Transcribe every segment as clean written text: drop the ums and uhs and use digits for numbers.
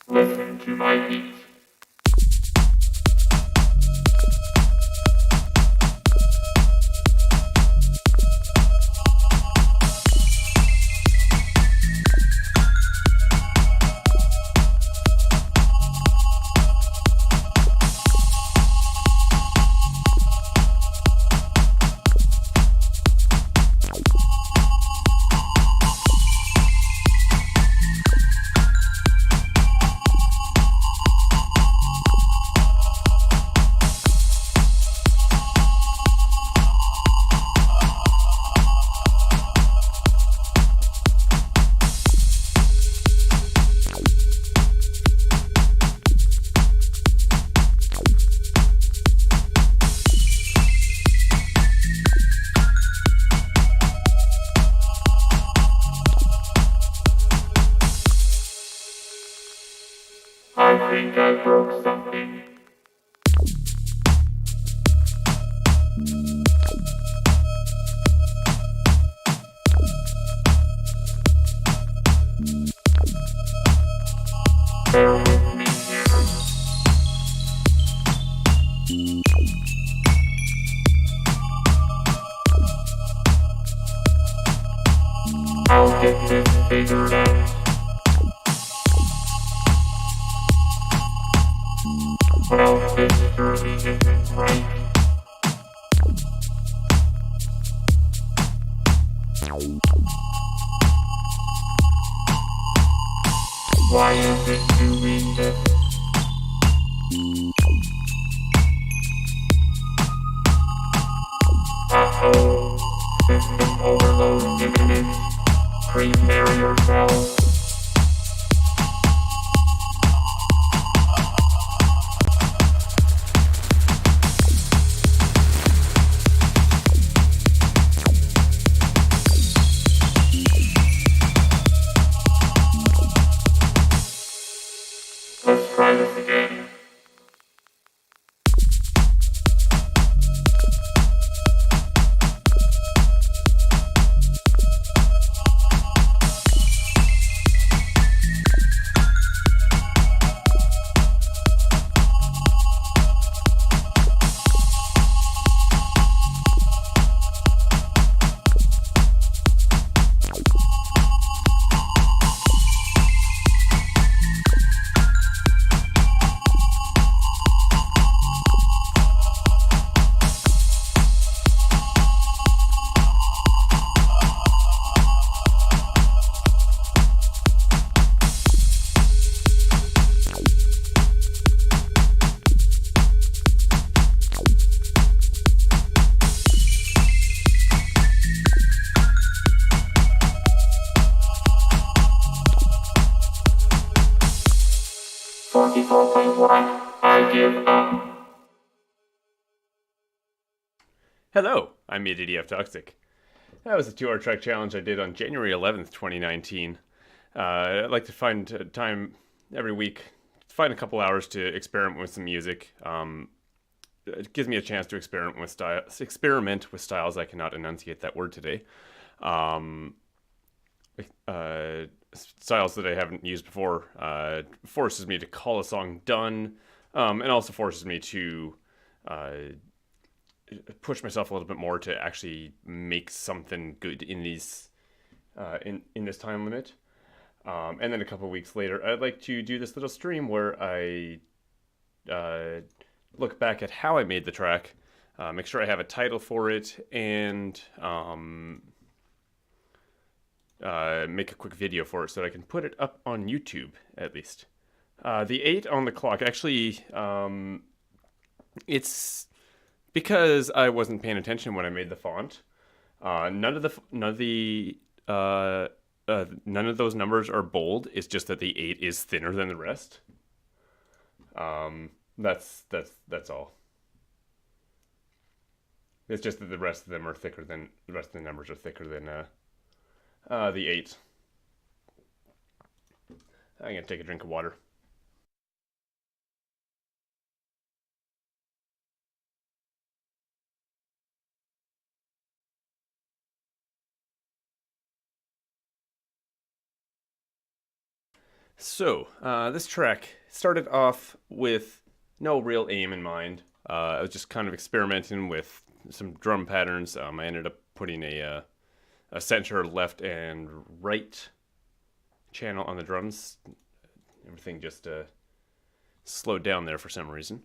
Listen to my beats. I think I broke something. Bear with me here. I'll get this figured out. Well, this surely isn't right. Why is it doing this? Uh-oh. System overload imminent. Prepare yourself. Let's try this again. I give up. Hello, I'm EDF Toxic. That was a 2-hour track challenge I did on January 11th, 2019. I'd like to find time every week, find a couple hours to experiment with some music. It gives me a chance to experiment with styles. I cannot enunciate that word today. Styles that I haven't used before. Forces me to call a song done, and also forces me to push myself a little bit more to actually make something good in these in this time limit. And then a couple weeks later, I'd like to do this little stream where I look back at how I made the track, make sure I have a title for it, and make a quick video for it so that I can put it up on YouTube at least. The 8 on the clock, actually, it's because I wasn't paying attention when I made the font. None of those numbers are bold. It's just that the 8 is thinner than the rest. That's all. It's just that the rest of them are thicker than the rest of the numbers are thicker than the 8. I'm gonna take a drink of water. This track started off with no real aim in mind. I was just kind of experimenting with some drum patterns. I ended up putting a center, left, and right channel on the drums. Everything just slowed down there for some reason.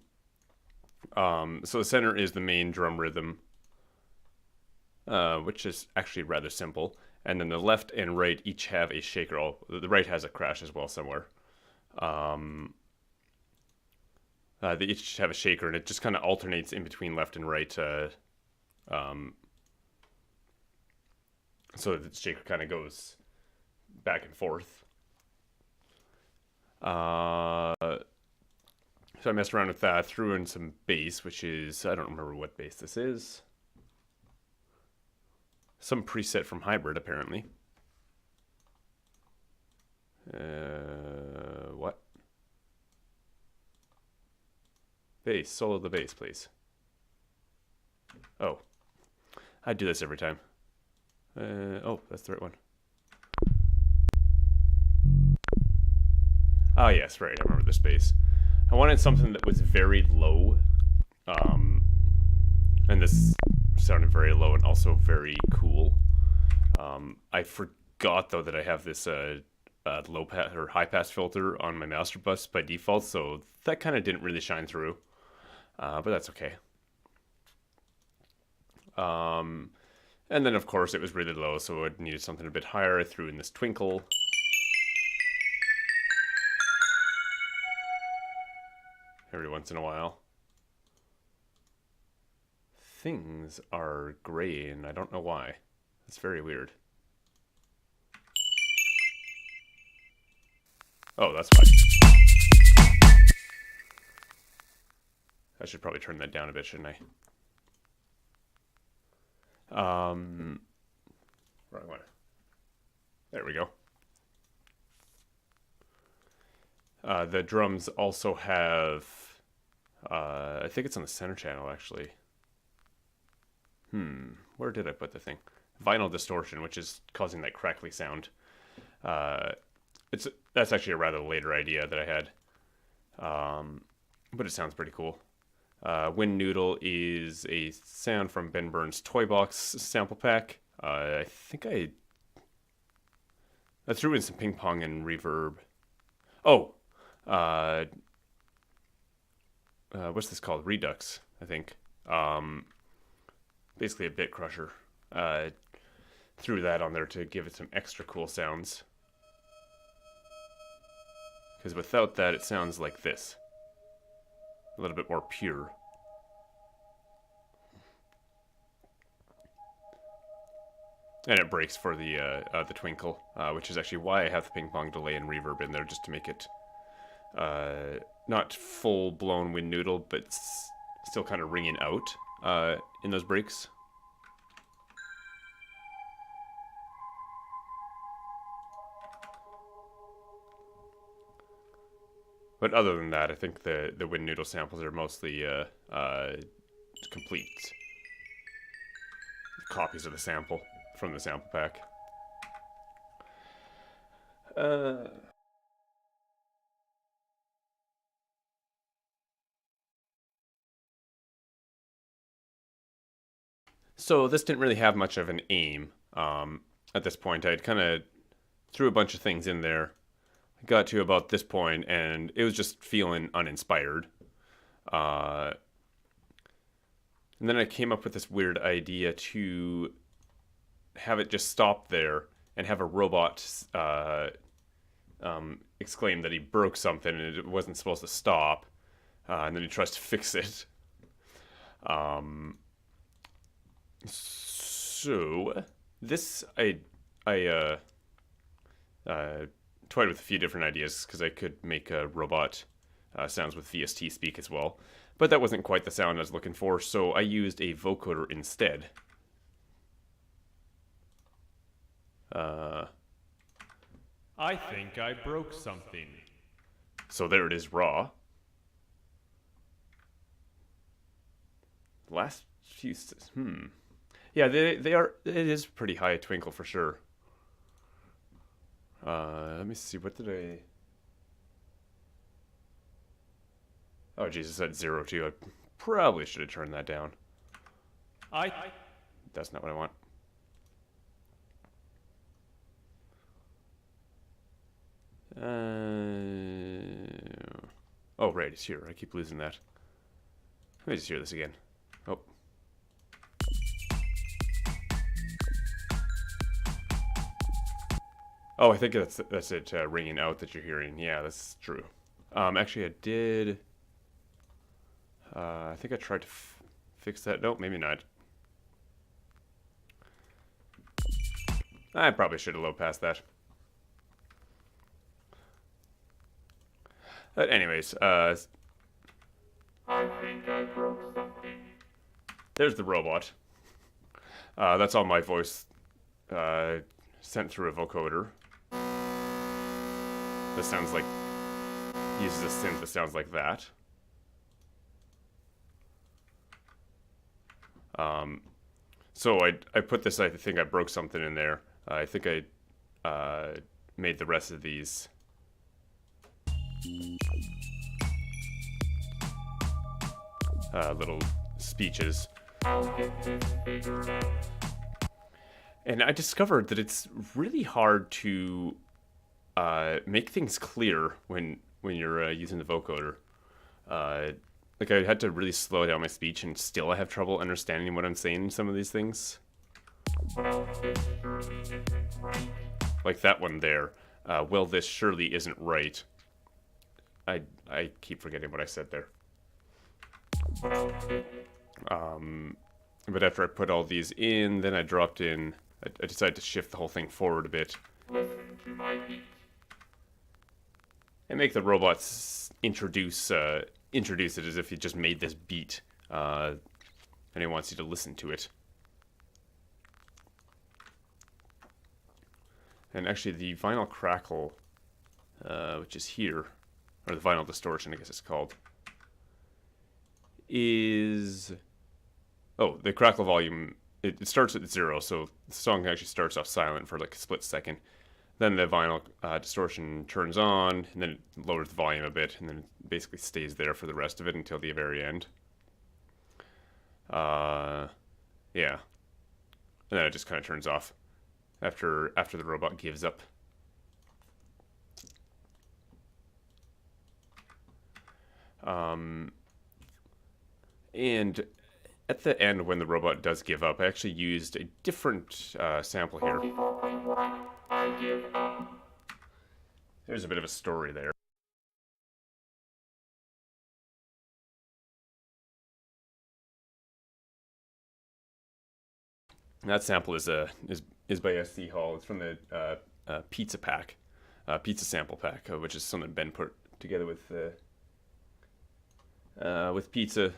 So the center is the main drum rhythm, which is actually rather simple. And then the left and right each have a shaker. Oh, the right has a crash as well somewhere. They each have a shaker, and it just kind of alternates in between left and right. So the shaker kind of goes back and forth. So I messed around with that, threw in some bass, which is, I don't remember what bass this is. Some preset from Hybrid, apparently. What? Bass, solo the bass, please. Oh. I do this every time. Oh, that's the right one. Oh, yes, right, I remember this bass. I wanted something that was very low. And this sounded very low and also very cool. I forgot, though, that I have this low pass or high pass filter on my master bus by default, so that kind of didn't really shine through. But that's okay. And then, of course, it was really low, so it needed something a bit higher. I threw in this twinkle. Every once in a while. Things are gray, and I don't know why. It's very weird. Oh, that's fine. I should probably turn that down a bit, shouldn't I? Wrong one. There we go. The drums also have, I think it's on the center channel, actually. Where did I put the thing? Vinyl distortion, which is causing that crackly sound. That's actually a rather later idea that I had. But it sounds pretty cool. Wind Noodle is a sound from Ben Burns' Toy Box sample pack. I think I threw in some ping pong and reverb. Oh, what's this called? Redux, I think. Basically a bit crusher. Threw that on there to give it some extra cool sounds. Because without that, it sounds like this. A little bit more pure. And it breaks for the twinkle, which is actually why I have the ping pong delay and reverb in there, just to make it not full-blown Wind Noodle, but still kind of ringing out in those breaks. But other than that, I think the Wind Noodle samples are mostly complete copies of the sample from the sample pack. So this didn't really have much of an aim at this point. I'd kind of threw a bunch of things in there. I got to about this point, and it was just feeling uninspired. And then I came up with this weird idea to have it just stop there and have a robot exclaim that he broke something and it wasn't supposed to stop. And then he tries to fix it. So this I toyed with a few different ideas because I could make a robot sounds with VST speak as well, but that wasn't quite the sound I was looking for, so I used a vocoder instead. I think I broke something. So there it is, raw. Last few, yeah, they are. It is pretty high twinkle for sure. Let me see. What did I? Oh, Jesus, at 0 too. I probably should have turned that down. That's not what I want. Oh, right, it's here. I keep losing that. Let me just hear this again. Oh. Oh, I think that's it ringing out that you're hearing. Yeah, that's true. Actually, I did. I think I tried to fix that. Nope, maybe not. I probably should have low passed that. But anyways, I think I broke something. there's the robot. That's all my voice sent through a vocoder. This sounds like, uses a synth that sounds like that. So I put this, I think I broke something in there. I think I made the rest of these little speeches. And I discovered that it's really hard to make things clear when you're using the vocoder. Like I had to really slow down my speech, and still I have trouble understanding what I'm saying in some of these things. Like that one there. Well, this surely isn't right. I keep forgetting what I said there. But after I put all these in, then I dropped in. I decided to shift the whole thing forward a bit. And make the robots introduce it as if he just made this beat, and he wants you to listen to it. And actually, the vinyl crackle, which is here, or the vinyl distortion, I guess it's called, is... Oh, the crackle volume, it starts at 0, so the song actually starts off silent for like a split second. Then the vinyl distortion turns on, and then it lowers the volume a bit, and then it basically stays there for the rest of it until the very end. Yeah. And then it just kind of turns off after the robot gives up. And at the end, when the robot does give up, I actually used a different sample here. There's a bit of a story there. That sample is by SC Hall. It's from the Pizza Pack, Pizza Sample Pack, which is something Ben put together with Pizza.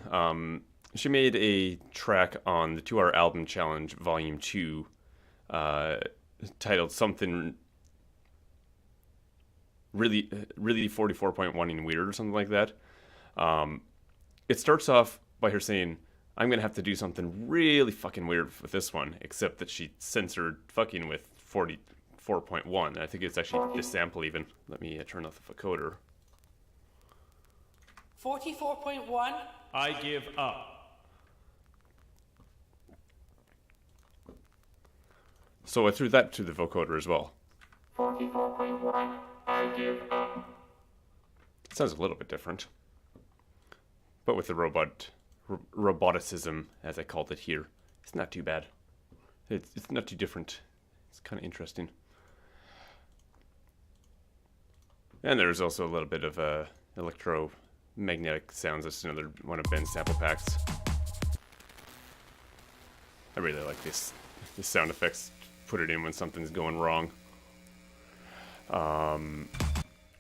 She made a track on the 2-hour album challenge, Volume 2, titled something really 44.1 weird or something like that. It starts off by her saying, I'm going to have to do something really fucking weird with this one, except that she censored fucking with 44.1. I think it's actually this sample even. Let me turn off the vocoder. 44.1? I give up. So I threw that to the vocoder as well. 44.1, I give up. It sounds a little bit different. But with the roboticism, as I called it here, it's not too bad. It's not too different. It's kind of interesting. And there's also a little bit of electromagnetic sounds. That's another one of Ben's sample packs. I really like this sound effects. Put it in when something's going wrong.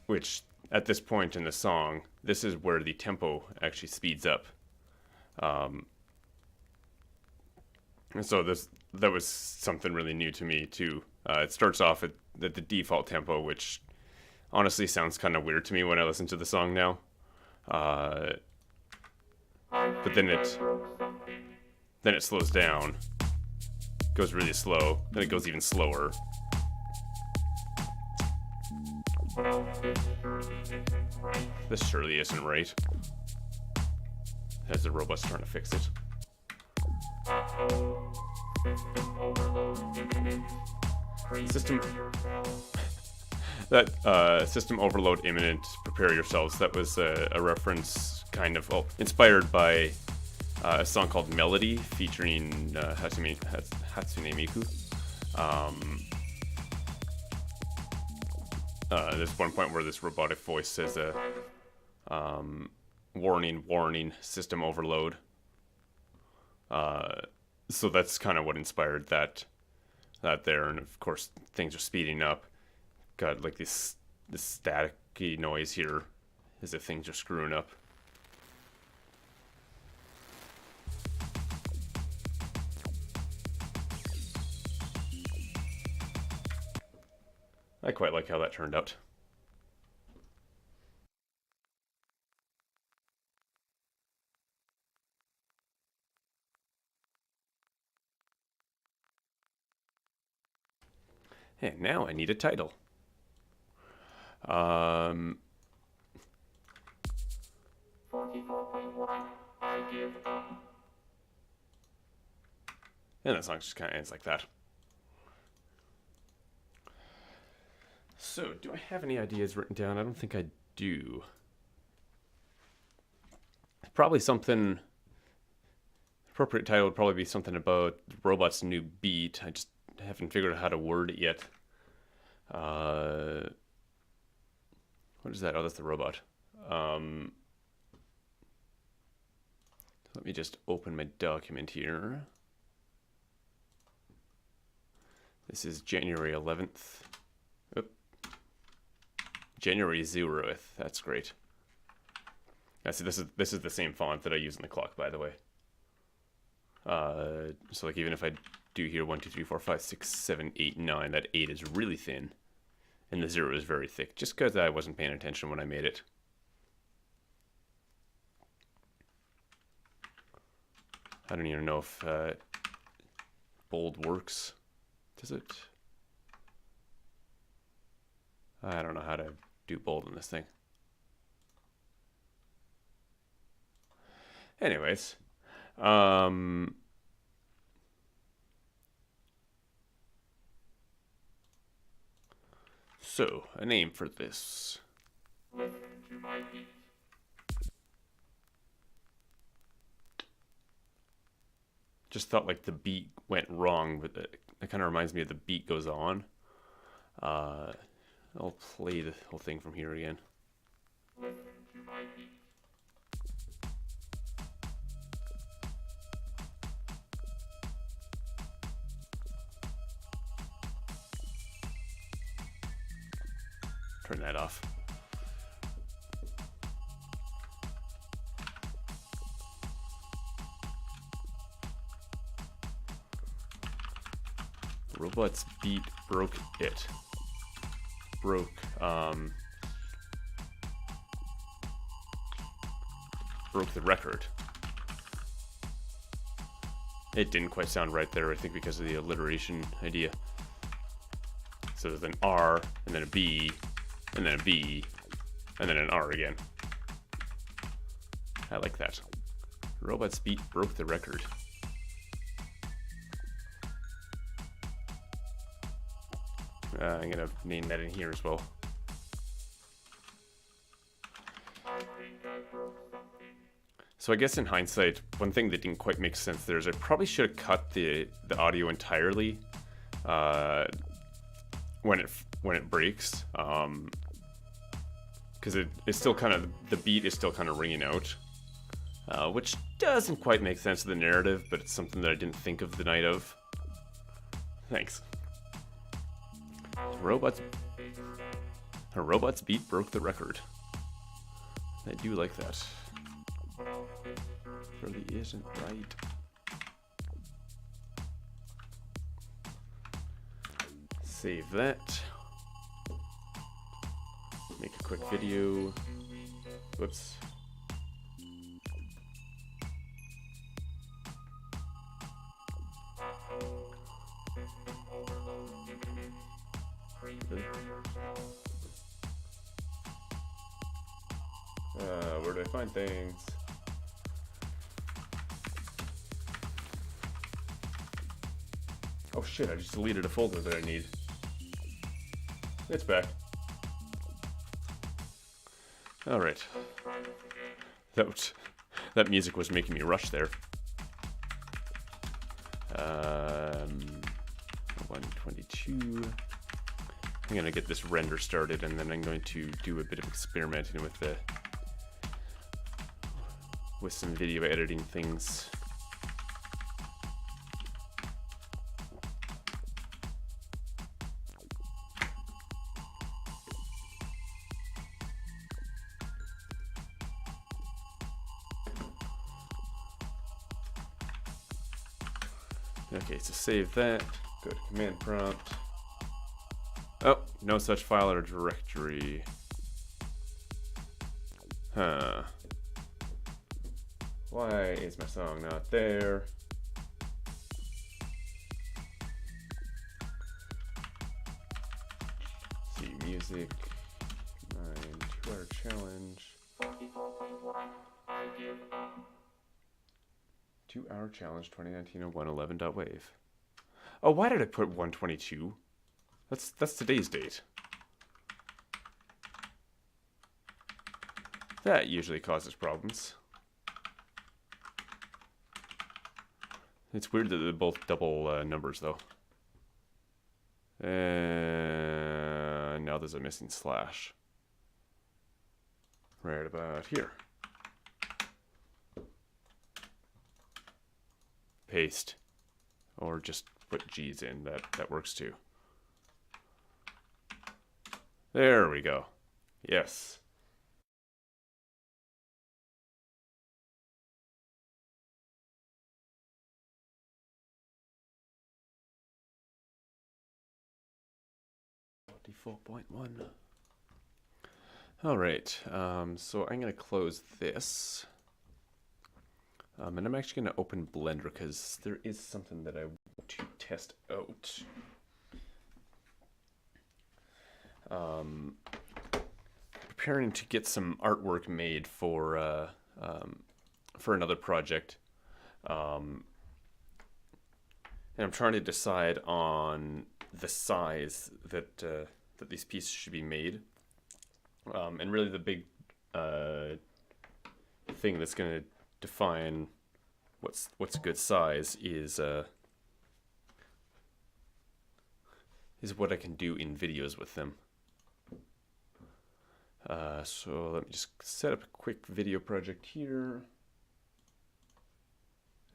Which, at this point in the song, this is where the tempo actually speeds up. And so that was something really new to me too. It starts off at the default tempo, which honestly sounds kind of weird to me when I listen to the song now. But then it slows down, goes really slow, then it goes even slower. This surely isn't right. as the robot's trying to fix it. System that system overload imminent. Prepare yourselves. That was a reference, kind of inspired by a song called Melody featuring Hatsune Miku. There's one point where this robotic voice says warning, system overload. So that's kind of what inspired that there, and of course things are speeding up. Got like this staticky noise here as if things are screwing up. I quite like how that turned out. And now I need a title. 44.1, I give up. And that song just kind of ends like that. So, do I have any ideas written down? I don't think I do. Probably something... Appropriate title would probably be something about the robot's new beat. I just haven't figured out how to word it yet. What is that? Oh, that's the robot. Let me just open my document here. This is January 11th. Oop. January 0th. That's great. See, this is the same font that I use in the clock, by the way. So like even if I do here 1, 2, 3, 4, 5, 6, 7, 8, 9, that 8 is really thin, and the 0 is very thick, just because I wasn't paying attention when I made it. I don't even know if bold works. Does it? I don't know how to do bold in this thing. Anyways, so a name for this. Listen to my beat. Just thought like the beat went wrong, but it kind of reminds me of The Beat Goes On. I'll play the whole thing from here again. Listen to my beat. Turn that off. Robot's beat broke it. Broke the record. It didn't quite sound right there, I think, because of the alliteration idea. So there's an R, and then a B, and then a B, and then an R again. I like that. Robot's beat broke the record. I'm gonna name that in here as well. I think I broke something. So I guess in hindsight, one thing that didn't quite make sense there is I probably should have cut the audio entirely when it breaks, because it's still kind of, the beat is still kind of ringing out, which doesn't quite make sense of the narrative, but it's something that I didn't think of the night of. Thanks. Her robot's beat broke the record. I do like that. Really isn't right. Save that. Make a quick video. Whoops. Where do I find things? Oh shit, I just deleted a folder that I need. It's back. Alright. That music was making me rush there. 122. I'm gonna get this render started, and then I'm going to do a bit of experimenting with some video editing things. Okay, so save that. Go to command prompt. Oh, no such file or directory. Huh. Why is my song not there? See, music. 2-hour challenge. 2-hour challenge 2019-0111.wave. Oh, why did I put 122? That's today's date. That usually causes problems. It's weird that they're both double numbers, though. And now there's a missing slash. Right about here. Paste. Or just put G's in. That works too. There we go. Yes. .4.1. All right. So I'm going to close this. And I'm actually going to open Blender because there is something that I want to test out. Preparing to get some artwork made for another project. And I'm trying to decide on the size that that these pieces should be made. And really the big thing that's going to define what's a good size is what I can do in videos with them. So let me just set up a quick video project here.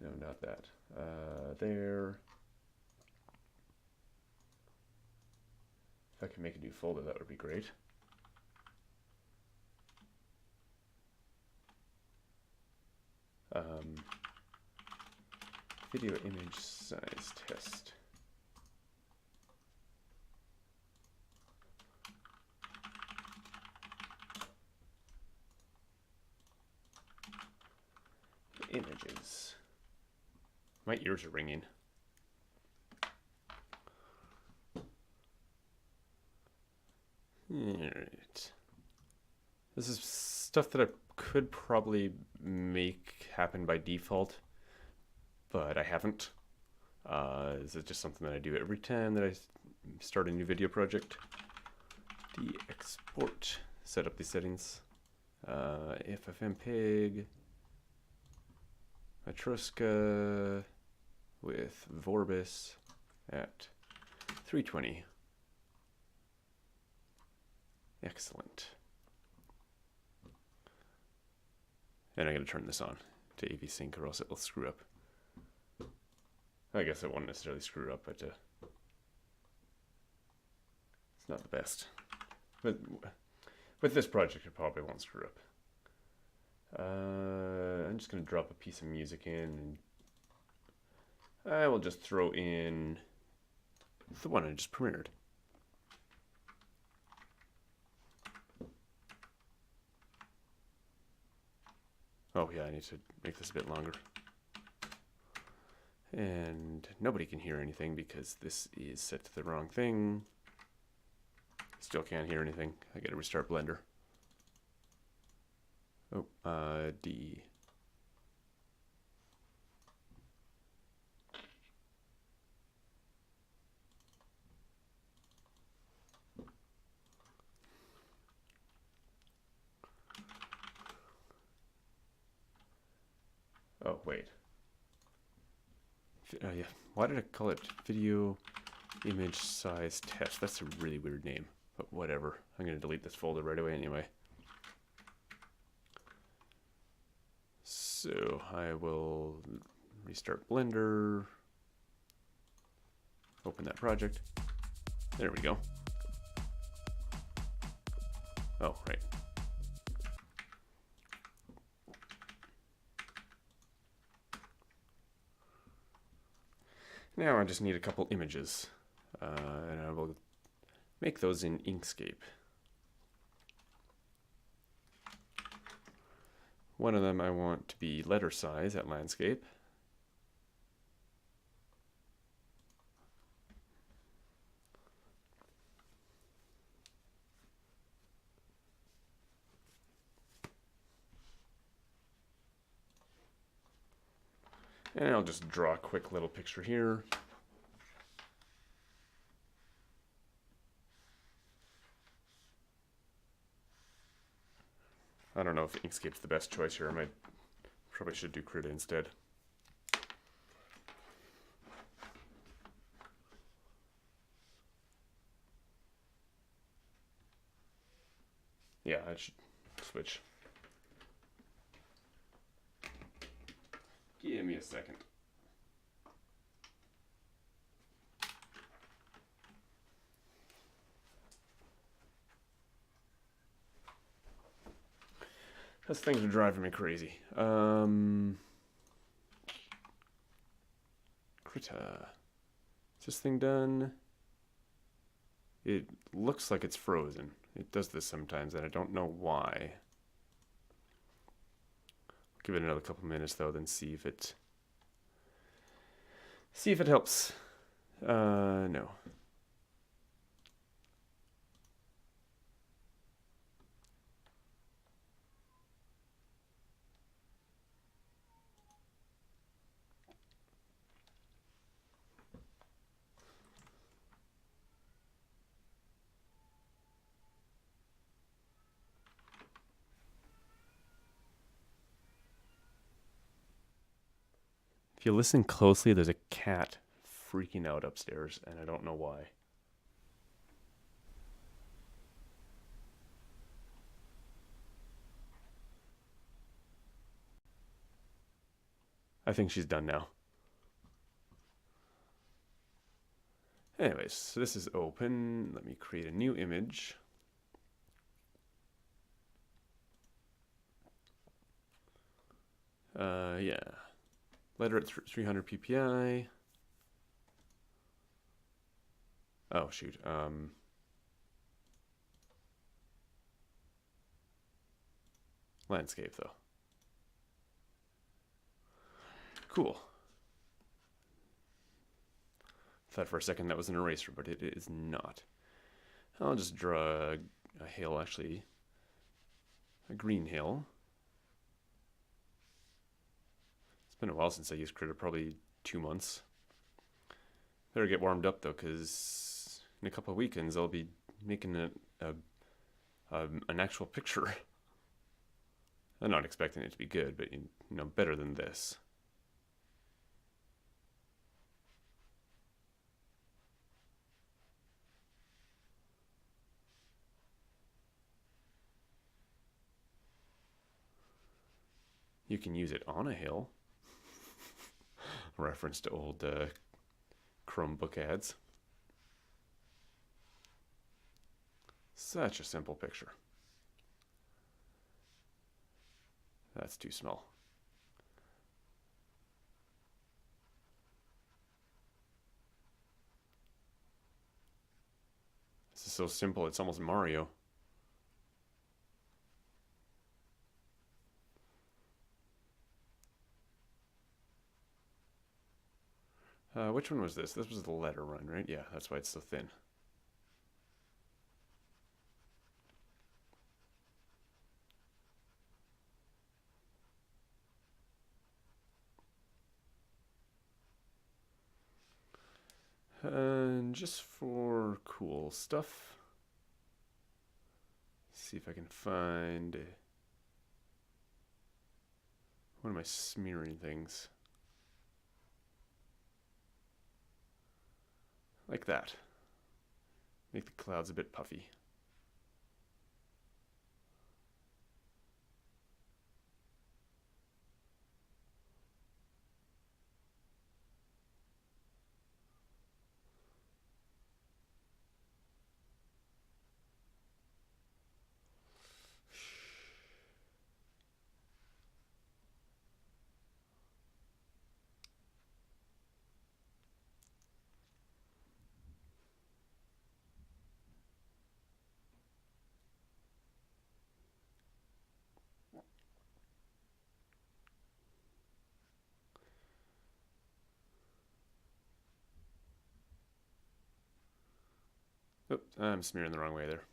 No, not that. There. If I can make a new folder, that would be great. Video image size test. Images. My ears are ringing. Alright. This is stuff that I could probably make happen by default, but I haven't. This is just something that I do every time that I start a new video project. De-export. Set up these settings. FFmpeg. Matroska with Vorbis at 320. Excellent. And I'm going to turn this on to AV Sync or else it will screw up. I guess it won't necessarily screw up, but it's not the best. But with this project, it probably won't screw up. I'm just going to drop a piece of music in. And I will just throw in the one I just premiered. Oh yeah, I need to make this a bit longer. And nobody can hear anything because this is set to the wrong thing. Still can't hear anything. I gotta restart Blender. Oh, D. Oh, wait. Yeah. Why did I call it video image size test? That's a really weird name, but whatever. I'm going to delete this folder right away anyway. So I will restart Blender. Open that project. There we go. Oh, right. Now I just need a couple images, and I will make those in Inkscape. One of them I want to be letter size at landscape. And I'll just draw a quick little picture here. I don't know if Inkscape's the best choice here. I probably should do Krita instead. Yeah, I should switch. Give me a second. Those things are driving me crazy. Krita. Is this thing done? It looks like it's frozen. It does this sometimes, and I don't know why. I'll give it another couple minutes though, then see if it helps. No. If you listen closely, there's a cat freaking out upstairs, and I don't know why. I think she's done now. Anyways, so this is open. Let me create a new image. Yeah. Letter at 300 ppi. Oh, shoot. Landscape, though. Cool. Thought for a second that was an eraser, but it is not. I'll just draw a hill, actually. A green hill. It's been a while since I used Krita, probably 2 months. Better get warmed up, though, because in a couple of weekends I'll be making an actual picture. I'm not expecting it to be good, but better than this. You can use it on a hill. Reference to old Chromebook ads. Such a simple picture. That's too small. This is so simple, it's almost Mario. Which one was this? This was the letter run, right? Yeah, that's why it's so thin. And just for cool stuff, see if I can find When am I smearing things? Like that. Make the clouds a bit puffy. Oops, I'm smearing the wrong way there.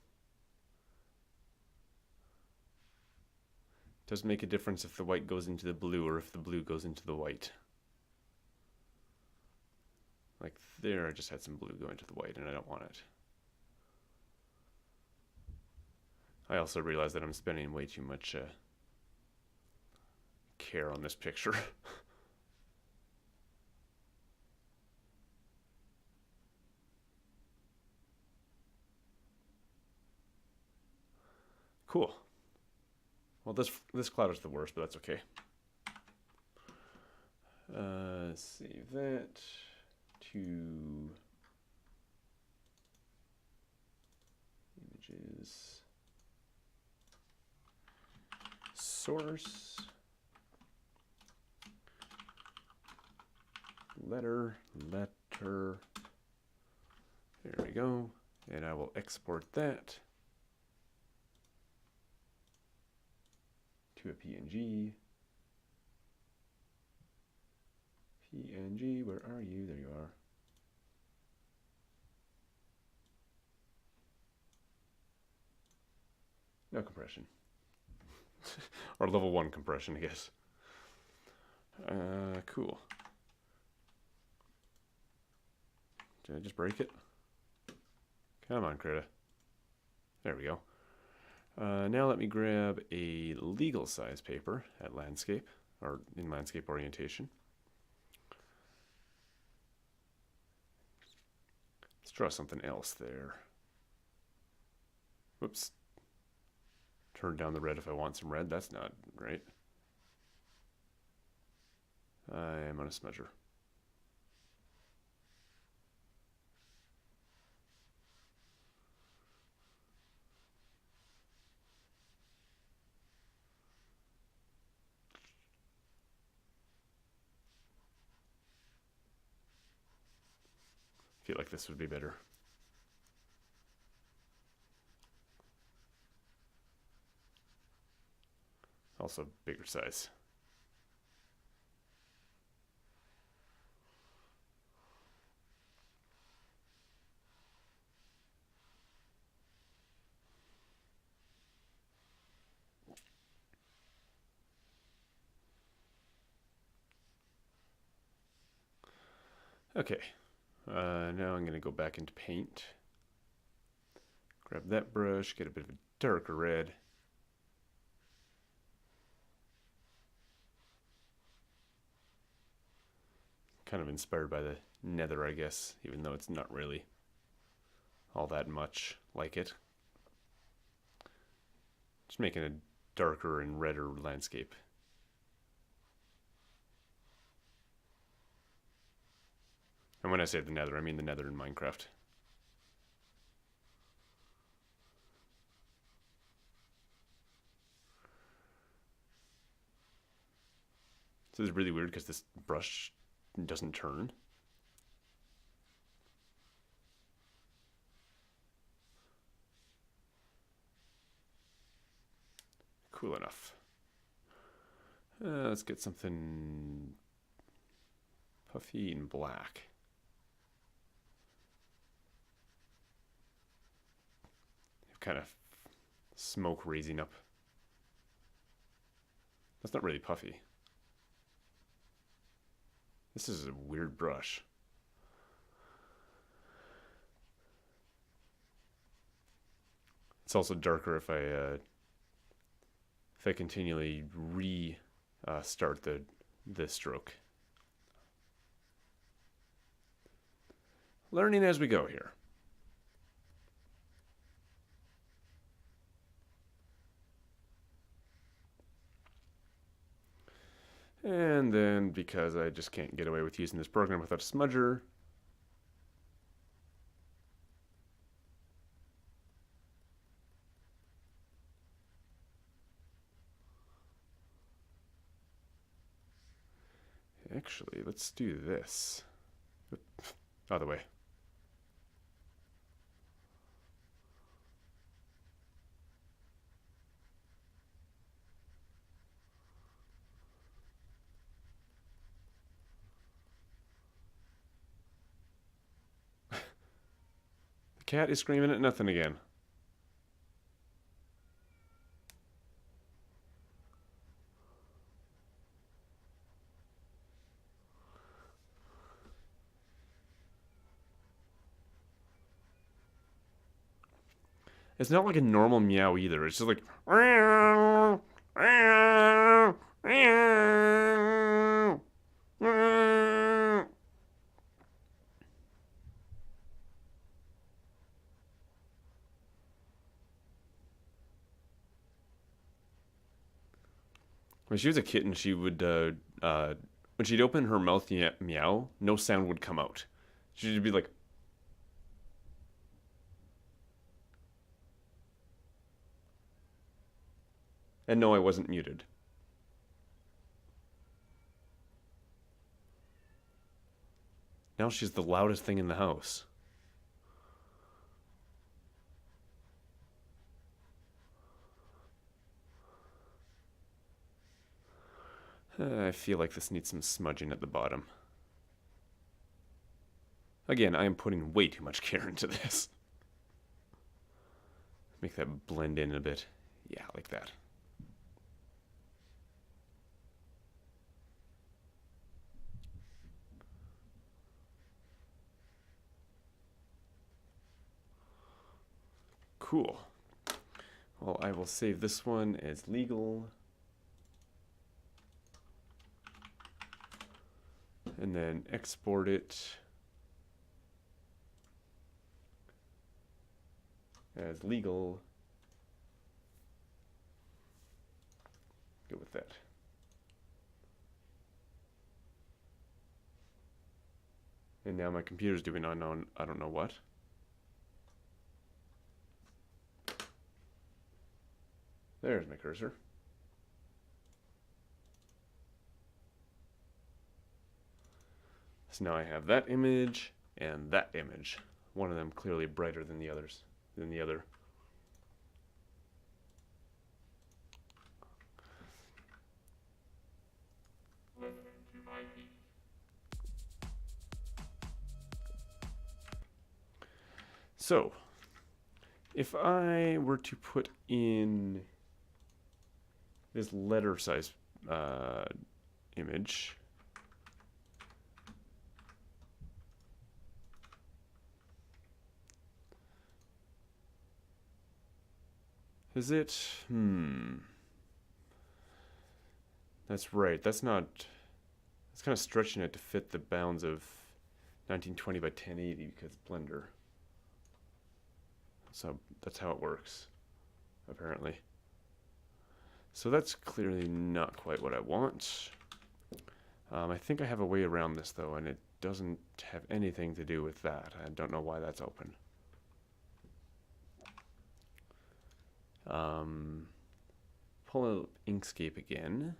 Does make a difference if the white goes into the blue or if the blue goes into the white. Like there, I just had some blue go into the white and I don't want it. I also realize that I'm spending way too much care on this picture. Cool. Well, this cloud is the worst, but that's okay. Save that to images. Source. Letter. There we go. And I will export that to a PNG. PNG, where are you? There you are. No compression. Or level 1 compression, I guess. Cool. Did I just break it? Come on, Krita. There we go. Now let me grab a legal size paper at landscape, or in landscape orientation. Let's draw something else there. Whoops. Turn down the red if I want some red. That's not right. I am on a smudger. Feel like this would be better. Also bigger size. Okay, now I'm going to go back into paint. Grab that brush, get a bit of a darker red. Kind of inspired by the nether, I guess, even though it's not really all that much like it. Just making a darker and redder landscape. And when I say the nether, I mean the nether in Minecraft. So this is really weird because this brush doesn't turn. Cool enough. Let's get something puffy and black. Kind of smoke raising up. That's not really puffy. This is a weird brush. It's also darker if I continually start the stroke. Learning as we go here. And then, because I just can't get away with using this program without a smudger, actually, let's do this. Other way. The cat is screaming at nothing again. It's not like a normal meow either. It's just like. When she was a kitten, she would, when she'd open her mouth meow, no sound would come out. She'd be like. And no, I wasn't muted. Now she's the loudest thing in the house. I feel like this needs some smudging at the bottom. Again, I am putting way too much care into this. Make that blend in a bit. Yeah, like that. Cool. Well, I will save this one as legal. And then export it as legal. Go with that. And now my computer's doing I don't know what. There's my cursor. So now I have that image and that image. One of them clearly brighter than the others, than the other. Listen to my beat. So, if I were to put in this letter size image, is it? That's right. That's not. It's kind of stretching it to fit the bounds of 1920 by 1080 because Blender. So that's how it works, apparently. So that's clearly not quite what I want. I think I have a way around this though, and it doesn't have anything to do with that. I don't know why that's open. Pull out Inkscape again.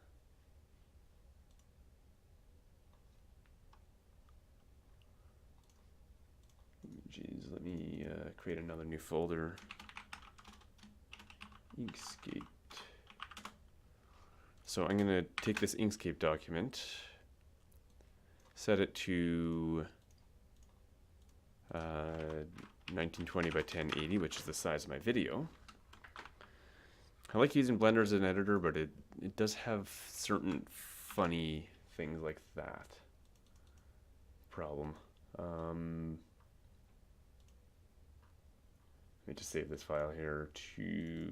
Geez, let me create another new folder. Inkscape. So I'm going to take this Inkscape document, set it to 1920 by 1080, which is the size of my video. I like using Blender as an editor, but it does have certain funny things like that problem. Let me just save this file here to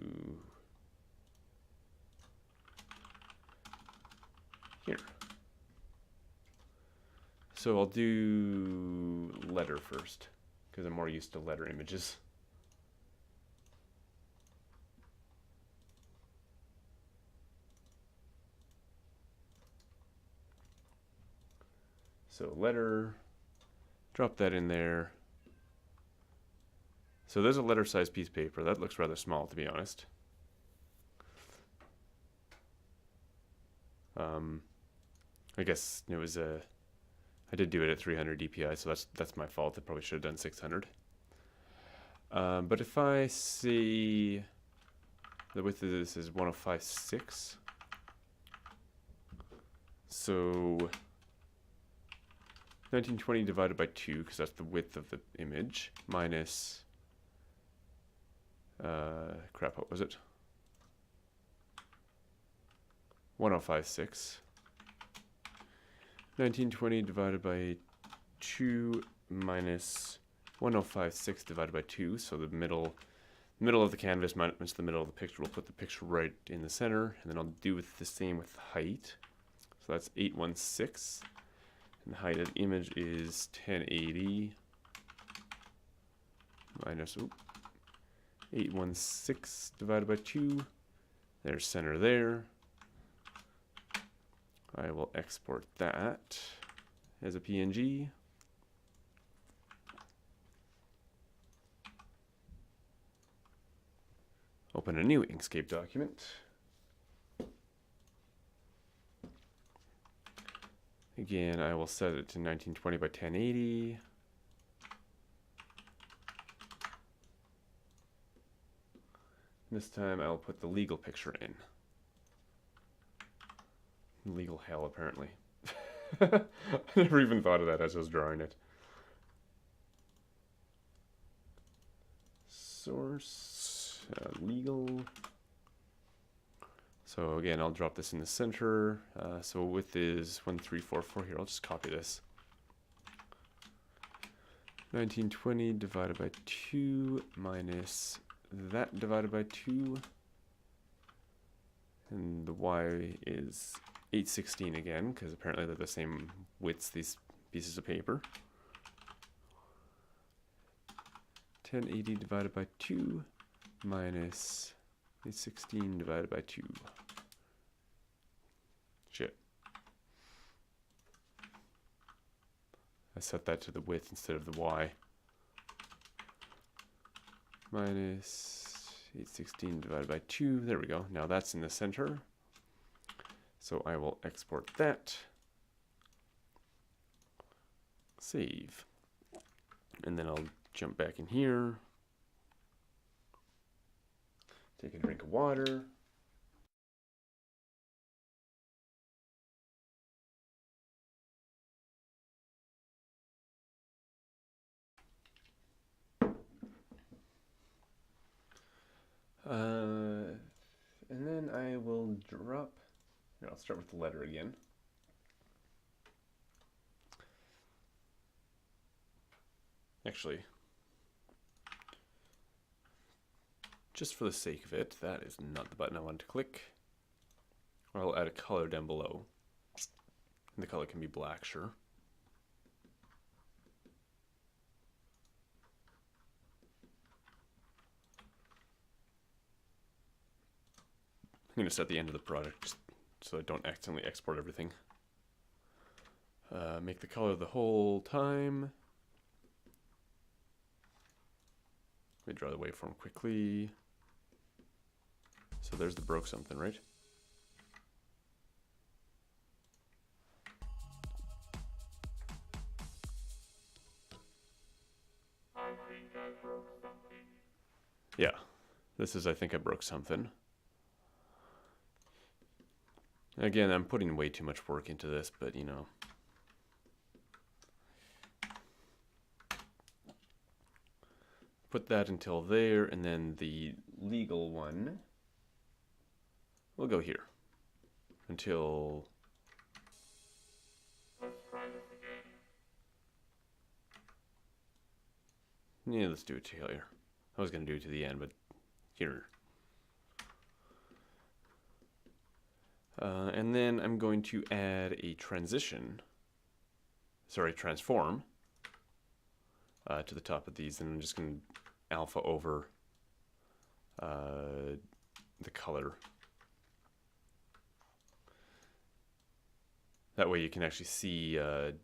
here. So I'll do letter first, because I'm more used to letter images. So letter, drop that in there. So there's a letter size piece of paper. That looks rather small, to be honest. I guess it was I did do it at 300 DPI, so that's my fault. I probably should have done 600. But if I see the width of this is 105.6, so 1920 divided by 2, because that's the width of the image, minus crap, what was it? 105.6. 1920 divided by 2 minus 105.6 divided by 2, so the middle of the canvas minus the middle of the picture. We'll put the picture right in the center, and then I'll do the same with height. So that's 816, and the height of the image is 1080 minus 816 divided by 2. There's center there. I will export that as a PNG. Open a new Inkscape document. Again, I will set it to 1920 by 1080. This time I'll put the legal picture in. Legal hell, apparently. I never even thought of that as I was drawing it. Source, legal. So again, I'll drop this in the center. So width is 1344 here. I'll just copy this. 1920 divided by 2 minus that divided by 2. And the Y is 816 again, because apparently they're the same widths, these pieces of paper. 1080 divided by 2 minus 816 divided by 2. Shit. I set that to the width instead of the Y. Minus 816 divided by 2. There we go. Now that's in the center. So I will export that. Save. And then I'll jump back in here. Take a drink of water. And then I will drop. Here, I'll start with the letter again. Actually, just for the sake of it, that is not the button I wanted to click. Or I'll add a color down below. And the color can be black, sure. I'm going to set the end of the product just so I don't accidentally export everything. Make the color the whole time. Let me draw the waveform quickly. So there's the broke something, right? I think I broke something. Yeah, this is I think I broke something. Again, I'm putting way too much work into this, but you know. Put that until there, and then the legal one will go here until. Let's try this again. Yeah, let's do it to here. I was going to do it to the end, but here. And then I'm going to add a transform to the top of these, and I'm just going to alpha over the color. That way you can actually see the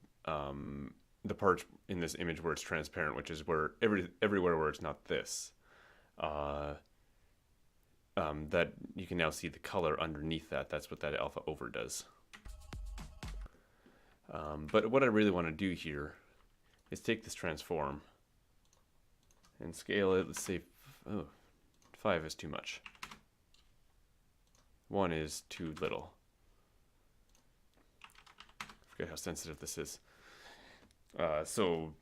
parts in this image where it's transparent, which is where everywhere where it's not this. That you can now see the color underneath that. That's what that alpha over does. But what I really want to do here is take this transform and scale it. Let's say 5 is too much. 1 is too little. I forget how sensitive this is. So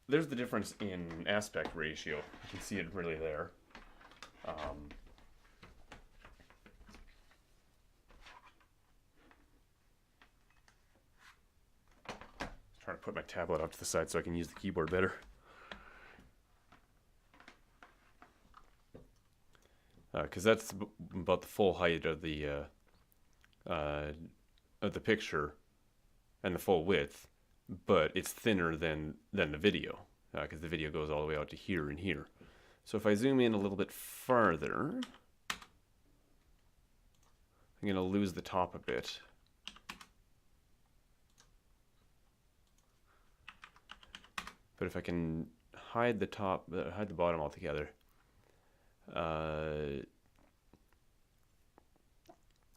there's the difference in aspect ratio. You can see it really there. Trying to put my tablet off to the side so I can use the keyboard better. Because that's about the full height of the picture and the full width, but it's thinner than the video, because the video goes all the way out to here and here. So if I zoom in a little bit farther, I'm going to lose the top a bit. But if I can hide the top, hide the bottom altogether,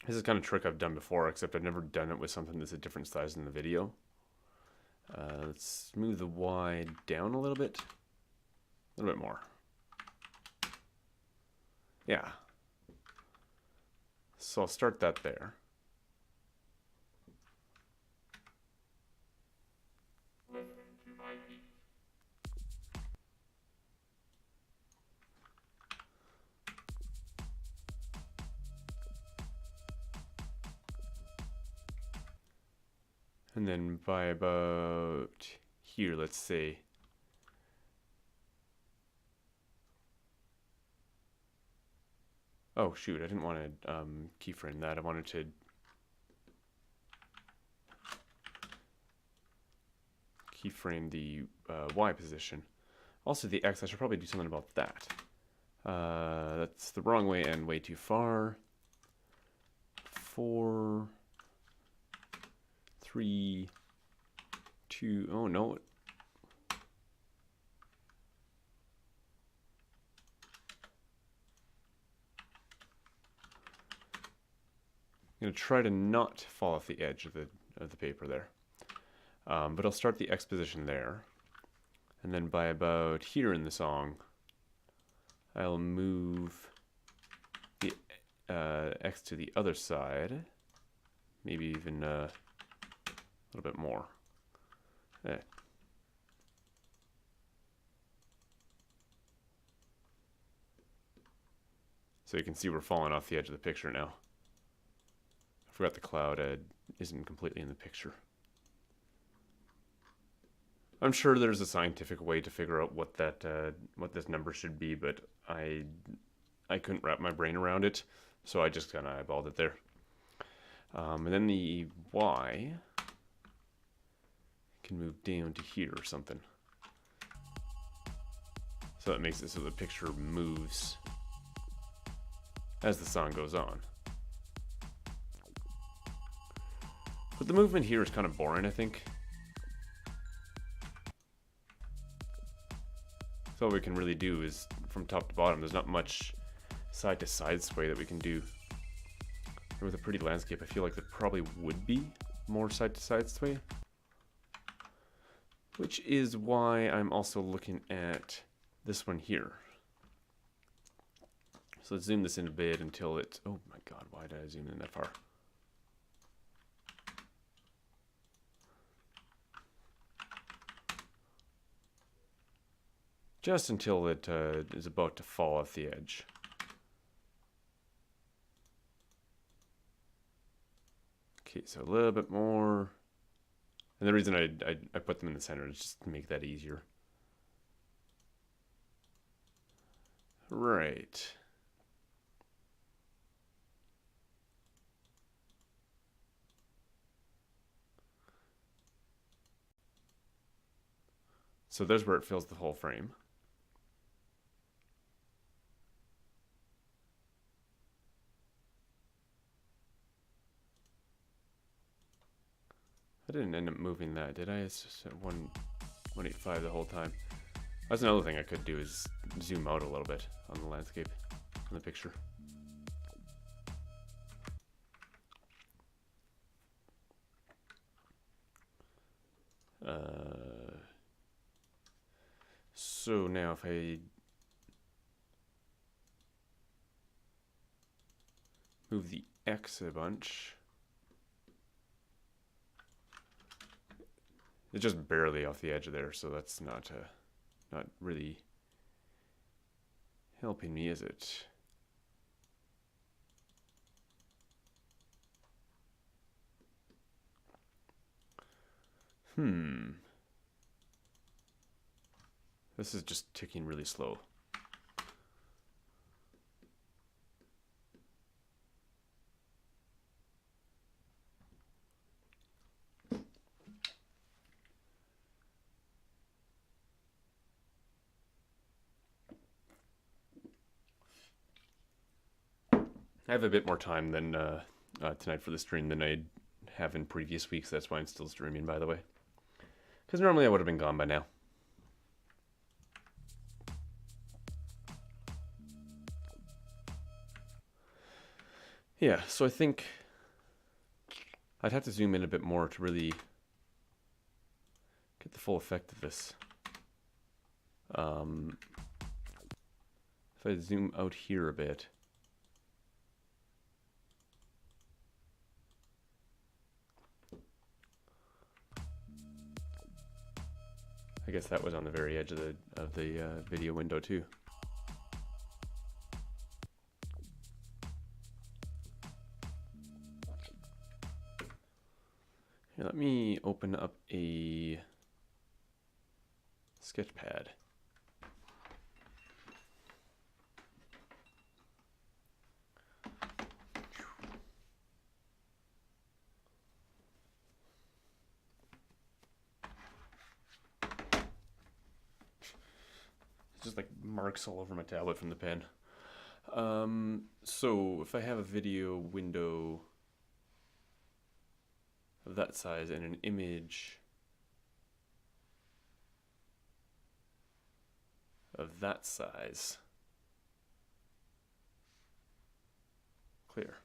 this is kind of a trick I've done before, except I've never done it with something that's a different size than the video. Let's move the Y down a little bit more. Yeah. So I'll start that there. Listen to my beats. And then by about here, let's say, oh shoot, I didn't want to keyframe that. I wanted to keyframe the Y position. Also the X, I should probably do something about that. That's the wrong way and way too far. 4, 3, 2, oh no. I'm going to try to not fall off the edge of the paper there. But I'll start the X position there. And then by about here in the song, I'll move the X to the other side. Maybe even a little bit more. So you can see we're falling off the edge of the picture now. I forgot the cloud isn't completely in the picture. I'm sure there's a scientific way to figure out what this number should be, but I couldn't wrap my brain around it, so I just kind of eyeballed it there. And then the Y can move down to here or something. So that makes it so the picture moves as the song goes on. But the movement here is kind of boring, I think. So all we can really do is from top to bottom. There's not much side to side sway that we can do. And with a pretty landscape, I feel like there probably would be more side to side sway. Which is why I'm also looking at this one here. So let's zoom this in a bit until it's, oh my god, why did I zoom in that far? Just until it is about to fall off the edge. Okay, so a little bit more. And the reason I put them in the center is just to make that easier. Right. So there's where it fills the whole frame. I didn't end up moving that, did I? It's just at 185 the whole time. That's another thing I could do, is zoom out a little bit on the landscape, on the picture. So now if I move the X a bunch, it's just barely off the edge of there, so that's not really helping me, is it? This is just ticking really slow. I have a bit more time than tonight for the stream than I have in previous weeks. That's why I'm still streaming, by the way. Because normally I would have been gone by now. Yeah, so I think I'd have to zoom in a bit more to really get the full effect of this. If I zoom out here a bit, I guess that was on the very edge of the video window too. Here, let me open up a sketchpad. Just like marks all over my tablet from the pen. So if I have a video window of that size and an image of that size, clear.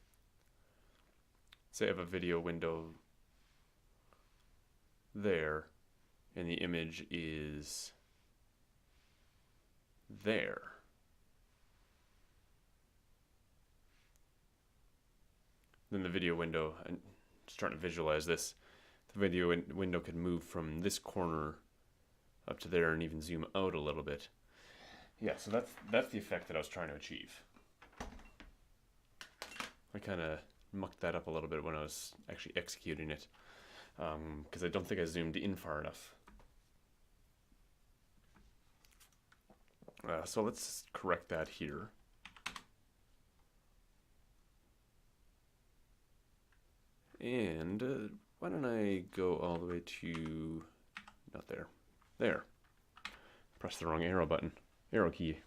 Say I have a video window there and the image is there. Then the video window, I'm just trying to visualize this, the video window could move from this corner up to there and even zoom out a little bit. Yeah, so that's the effect that I was trying to achieve. I kind of mucked that up a little bit when I was actually executing it, because I don't think I zoomed in far enough. So let's correct that here. And why don't I go all the way to, not there, there. Press the wrong arrow key.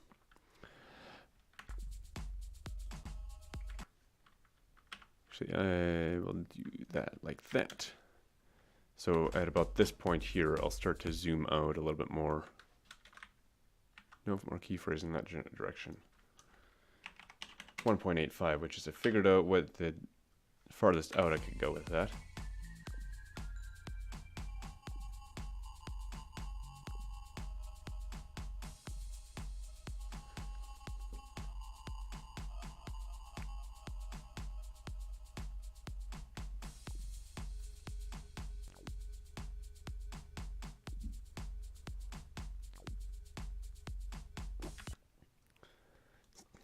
Actually, I will do that like that. So at about this point here, I'll start to zoom out a little bit more. No more key phrase in that direction. 1.85, which is I figured out what the farthest out I could go with that.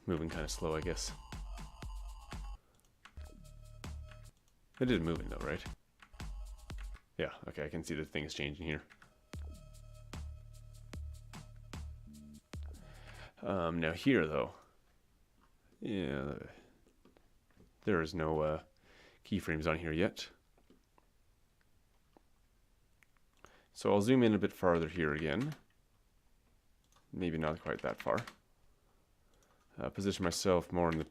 Moving kind of slow, I guess. It is moving though, right? Yeah, okay, I can see the thing is changing here. Now here though, yeah, there is no keyframes on here yet. So I'll zoom in a bit farther here again. maybe not quite that far. Position myself more in the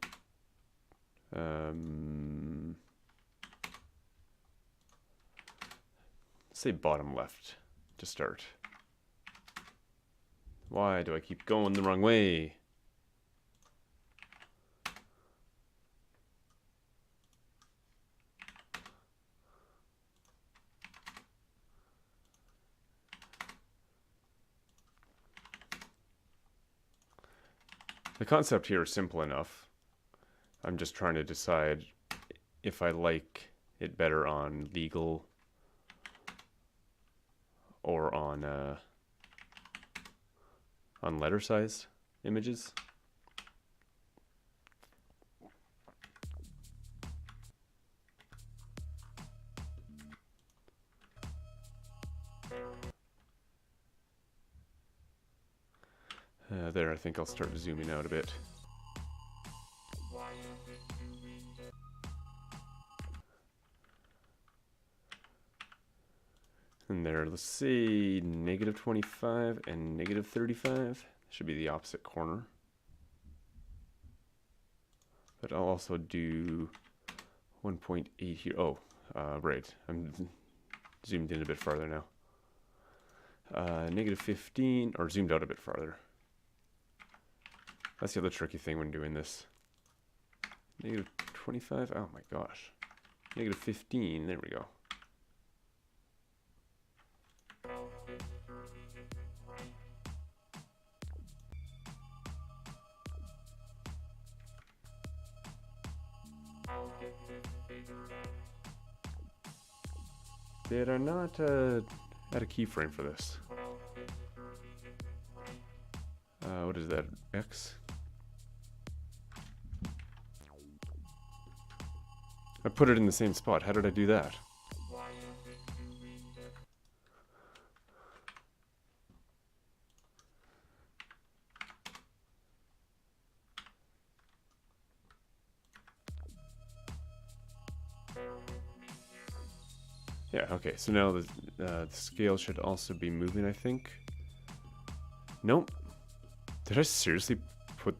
say bottom left to start. Why do I keep going the wrong way? The concept here is simple enough. I'm just trying to decide if I like it better on legal or on letter size images. There, I think I'll start zooming out a bit. And there, let's see, -25 and -35. Should be the opposite corner. But I'll also do 1.8 here. Oh, right. I'm zoomed in a bit farther now. -15, or zoomed out a bit farther. That's the other tricky thing when doing this. -25, oh my gosh. -15, there we go. Did I not add a keyframe for this? What is that? X? I put it in the same spot. How did I do that? Yeah, okay, so now the scale should also be moving, I think. Nope. Did I seriously put...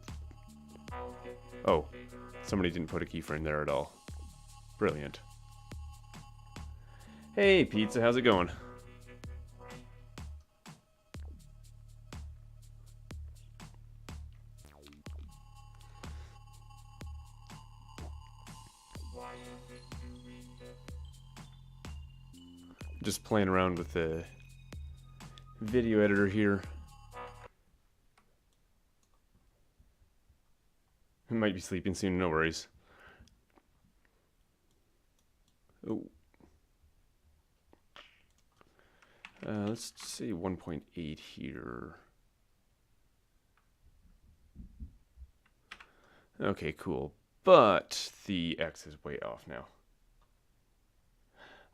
Oh, somebody didn't put a keyframe there at all. Brilliant. Hey, Pizza, how's it going? Just playing around with the video editor here. I might be sleeping soon, no worries. Oh. Let's say 1.8 here. Okay, cool. But the X is way off now.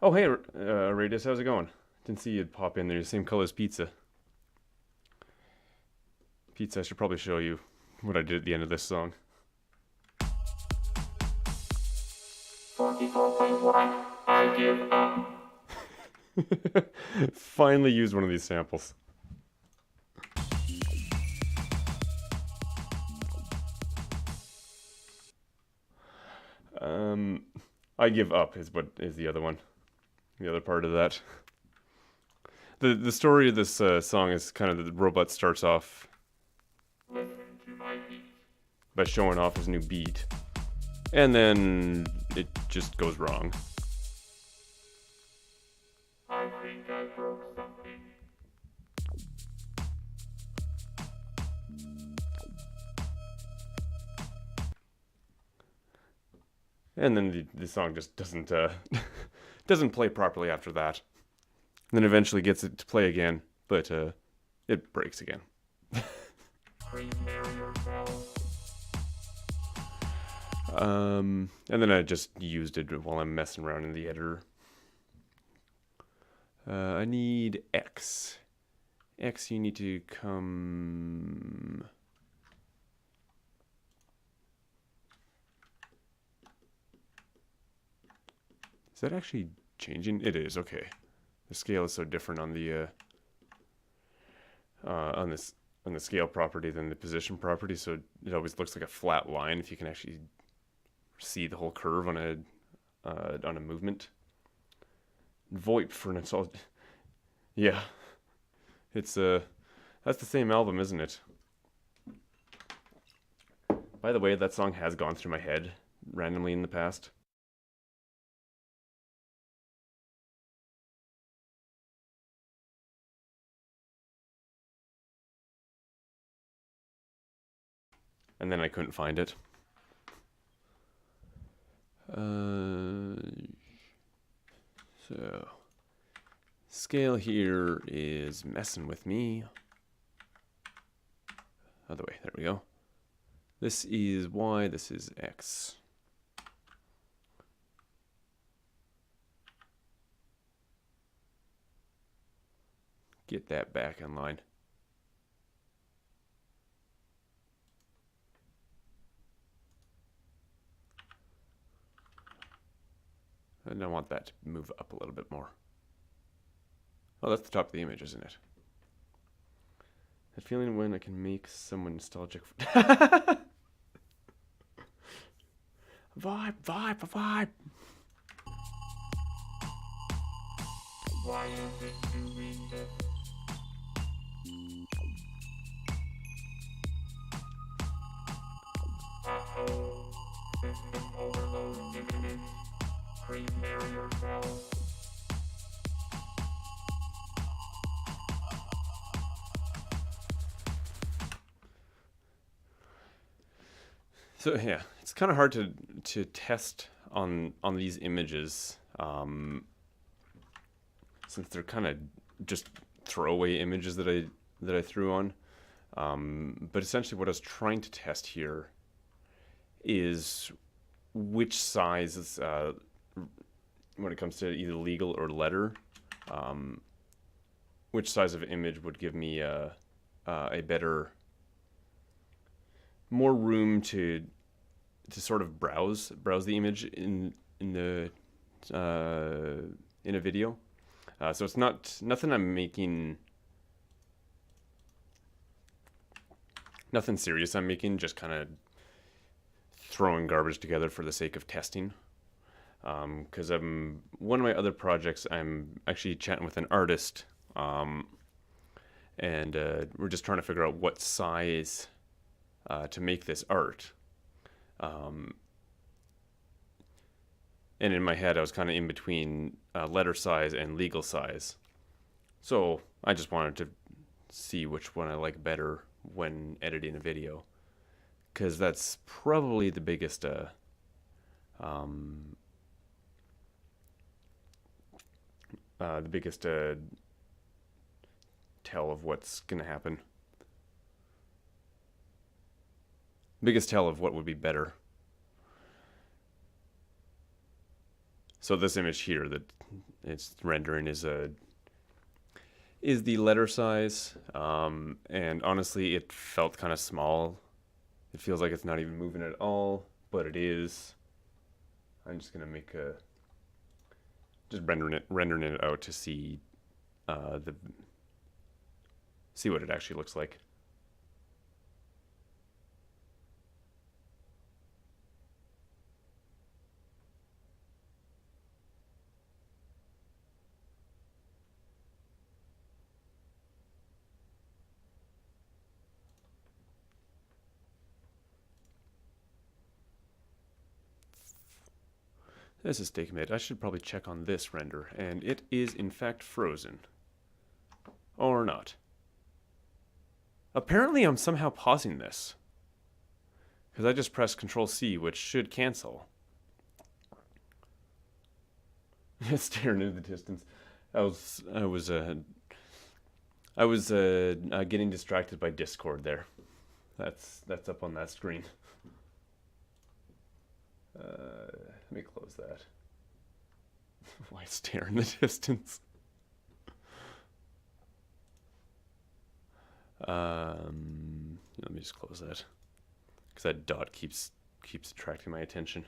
Oh, hey, Radius, how's it going? Didn't see you pop in there. Same color as Pizza. Pizza, I should probably show you what I did at the end of this song. 44.1, I give up. Finally used one of these samples. I give up is what is the other one. The other part of that. The story of this song is kind of that the robot starts off Listen to my beat. by showing off his new beat, and then it just goes wrong. I think I broke something. And then the song just doesn't doesn't play properly after that. And then eventually gets it to play again, but it breaks again. Prepare yourself. And then I just used it while I'm messing around in the editor. I need X. X, you need to come... Is that actually changing? It is, okay. The scale is so different on the on this on the scale property than the position property, so it always looks like a flat line if you can actually see the whole curve on a movement. VoIP for an install. Yeah, it's that's the same album, isn't it? By the way, that song has gone through my head randomly in the past. And then I couldn't find it. So scale here is messing with me. Other way, there we go. This is Y, this is X. Get that back in line. And I want that to move up a little bit more. Oh, that's the top of the image, isn't it? That feeling when I can make someone nostalgic. Vibe, vibe, vibe. Why is it doing this? Uh-oh. System overload imminent. Prepare yourself. So yeah, it's kind of hard to test on these images, since they're kind of just throwaway images that I threw on. But essentially, what I was trying to test here is which size is, when it comes to either legal or letter, which size of image would give me a better, more room to sort of browse the image in a video. So it's nothing I'm making, nothing serious I'm making, just kind of throwing garbage together for the sake of testing. Because one of my other projects, I'm actually chatting with an artist, and we're just trying to figure out what size to make this art. And in my head, I was kind of in between letter size and legal size. So I just wanted to see which one I like better when editing a video, because that's probably the biggest tell of what's gonna happen. Biggest tell of what would be better. So this image here that it's rendering is the letter size, and honestly, it felt kind of small. It feels like it's not even moving at all, but it is. I'm just gonna make just rendering it out to see see what it actually looks like. This is steak mid. I should probably check on this render, and it is in fact frozen. Or not. Apparently I'm somehow pausing this, because I just pressed Control C, which should cancel. Staring into the distance. I was getting distracted by Discord there. That's up on that screen. Let me close that. Why stare in the distance? Let me just close that, because that dot keeps attracting my attention.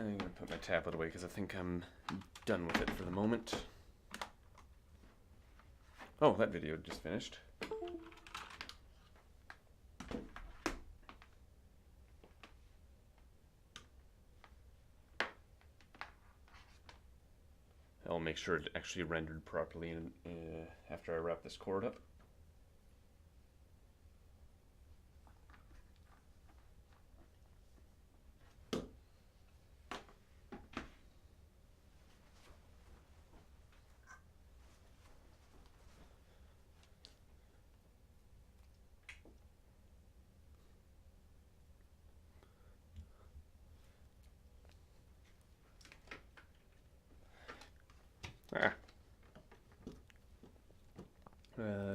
I'm gonna put my tablet away because I think I'm done with it for the moment. Oh, that video just finished. I'll make sure it actually rendered properly after I wrap this cord up.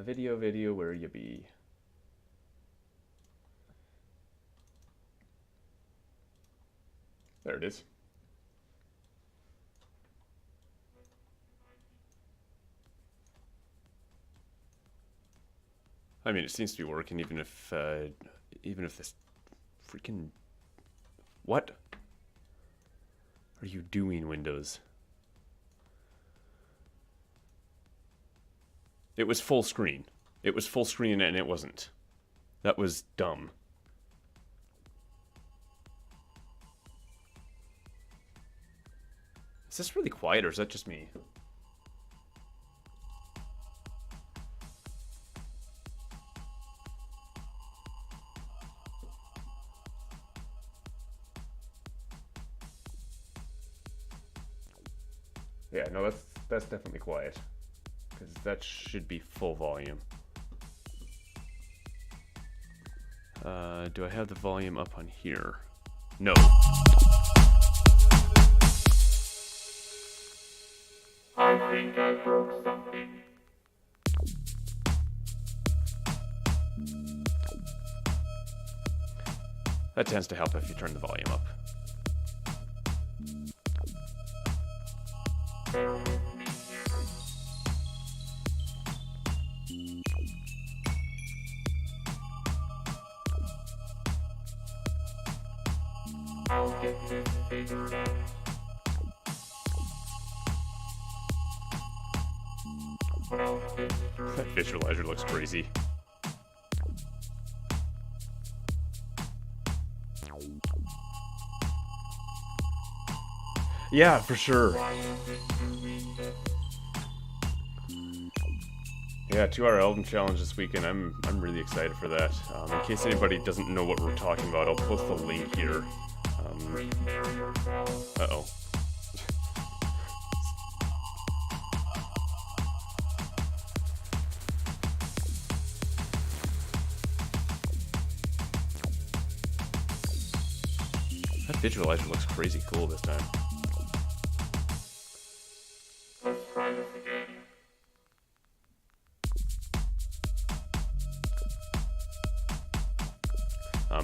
Video, where you be? There it is. I mean, it seems to be working, even if this freaking... What are you doing, Windows? It was full screen. It was full screen and it wasn't. That was dumb. Is this really quiet or is that just me? Yeah, no, that's definitely quiet. Because that should be full volume. Do I have the volume up on here? No. I think I broke something. That tends to help if you turn the volume up. Bear with me here. I'll get this figured out. Well, That visualizer looks crazy. Yeah, for sure. Yeah, 2-hour album challenge this weekend. I'm really excited for that. In case anybody doesn't know what we're talking about, I'll post the link here. Uh-oh. That visualizer looks crazy cool this time. let's try this again.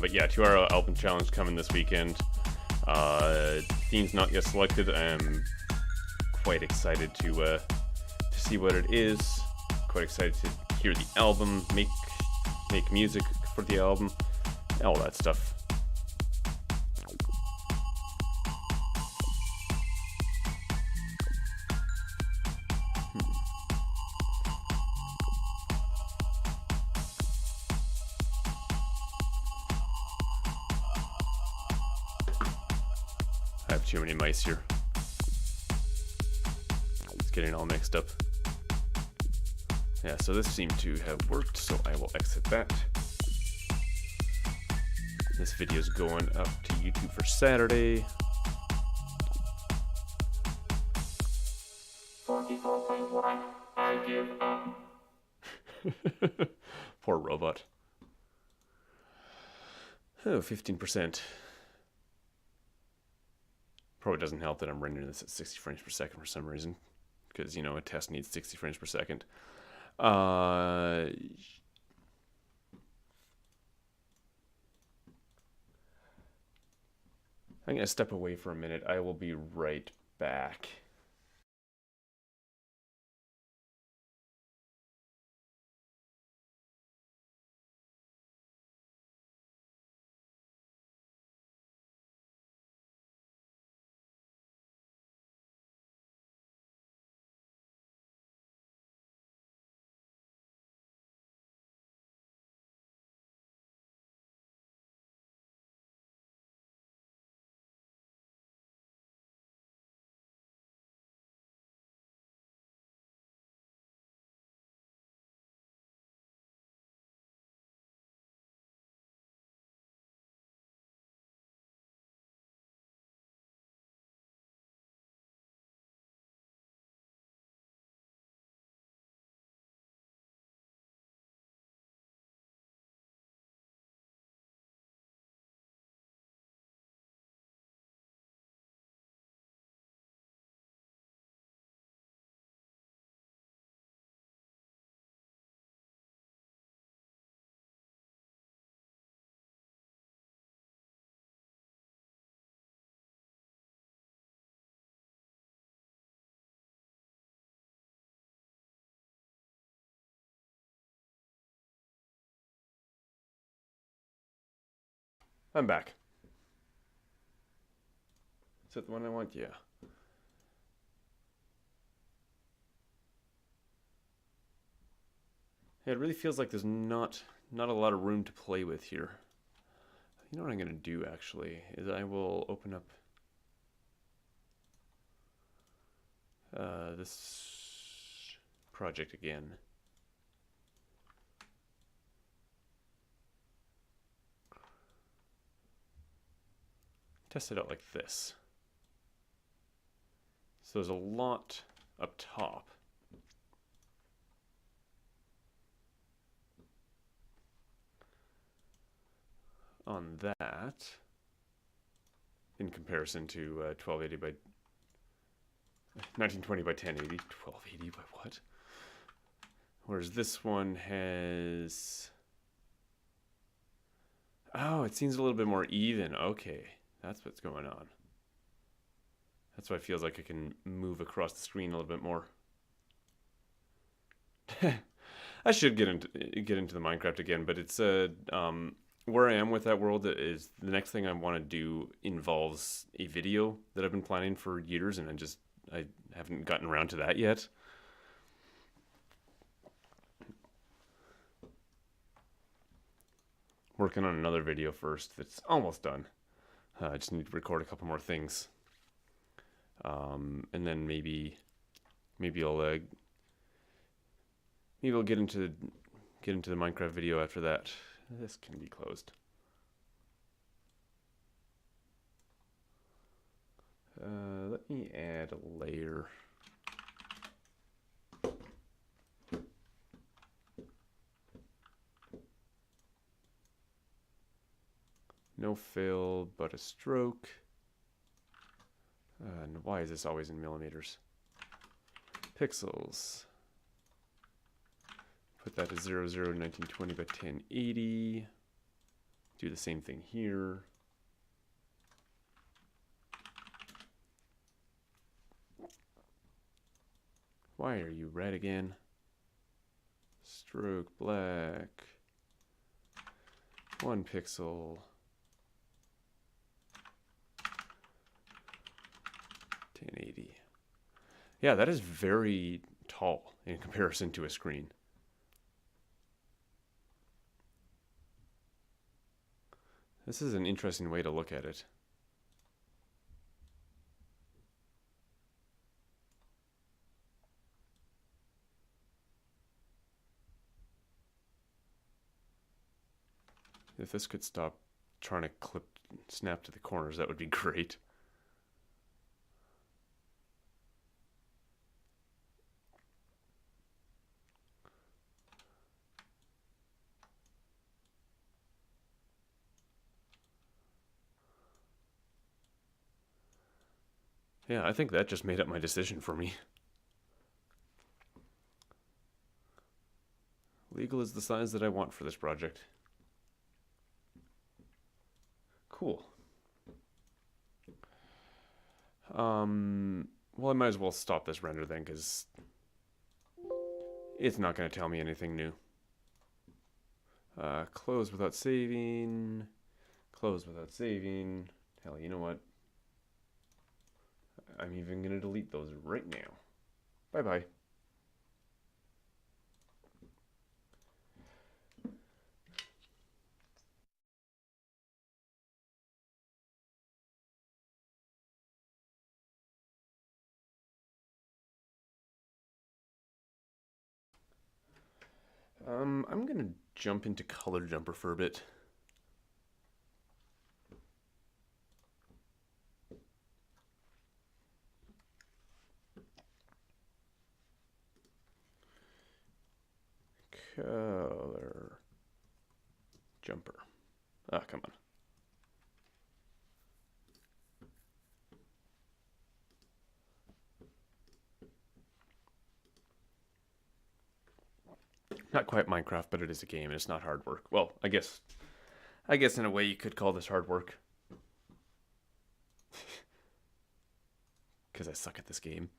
But yeah, 2-hour album challenge coming this weekend. Theme's not yet selected. I'm quite excited to see what it is. Quite excited to hear the album, make music for the album, all that stuff. I have too many mice here. It's getting all mixed up. Yeah, so this seemed to have worked, so I will exit that. This video's going up to YouTube for Saturday. 44.1. I give up. Poor robot. Oh, 15%. Probably doesn't help that I'm rendering this at 60 frames per second for some reason. Because, you know, a test needs 60 frames per second. I'm going to step away for a minute. I will be right back. I'm back. Is that the one I want? Yeah. It really feels like there's not a lot of room to play with here. You know what I'm going to do, actually, is I will open up this project again. Test it out like this. So there's a lot up top. On that, in comparison to 1280 by 1920 by 1080. 1280 by what? Whereas this one has... Oh, it seems a little bit more even. Okay, that's what's going on. That's why it feels like I can move across the screen a little bit more. I should get into the Minecraft again, but it's where I am with that world is the next thing I want to do involves a video that I've been planning for years, and I haven't gotten around to that yet. Working on another video first that's almost done. I just need to record a couple more things, and then maybe I'll get into the Minecraft video after that. This can be closed. Let me add a layer. No fill, but a stroke. And why is this always in millimeters? Pixels. Put that to 00 1920 by 1080. Do the same thing here. Why are you red again? Stroke black. 1 pixel. 1080. Yeah, that is very tall in comparison to a screen. This is an interesting way to look at it. If this could stop trying to snap to the corners, that would be great. Yeah, I think that just made up my decision for me. Legal is the size that I want for this project. Cool. Well, I might as well stop this render then, because it's not going to tell me anything new. Close without saving. Close without saving. Hell, you know what? I'm even going to delete those right now. Bye-bye. I'm going to jump into Color Jumper for a bit. Color Jumper. Ah, come on. Not quite Minecraft, but it is a game, and it's not hard work. Well, I guess in a way you could call this hard work. Because I suck at this game.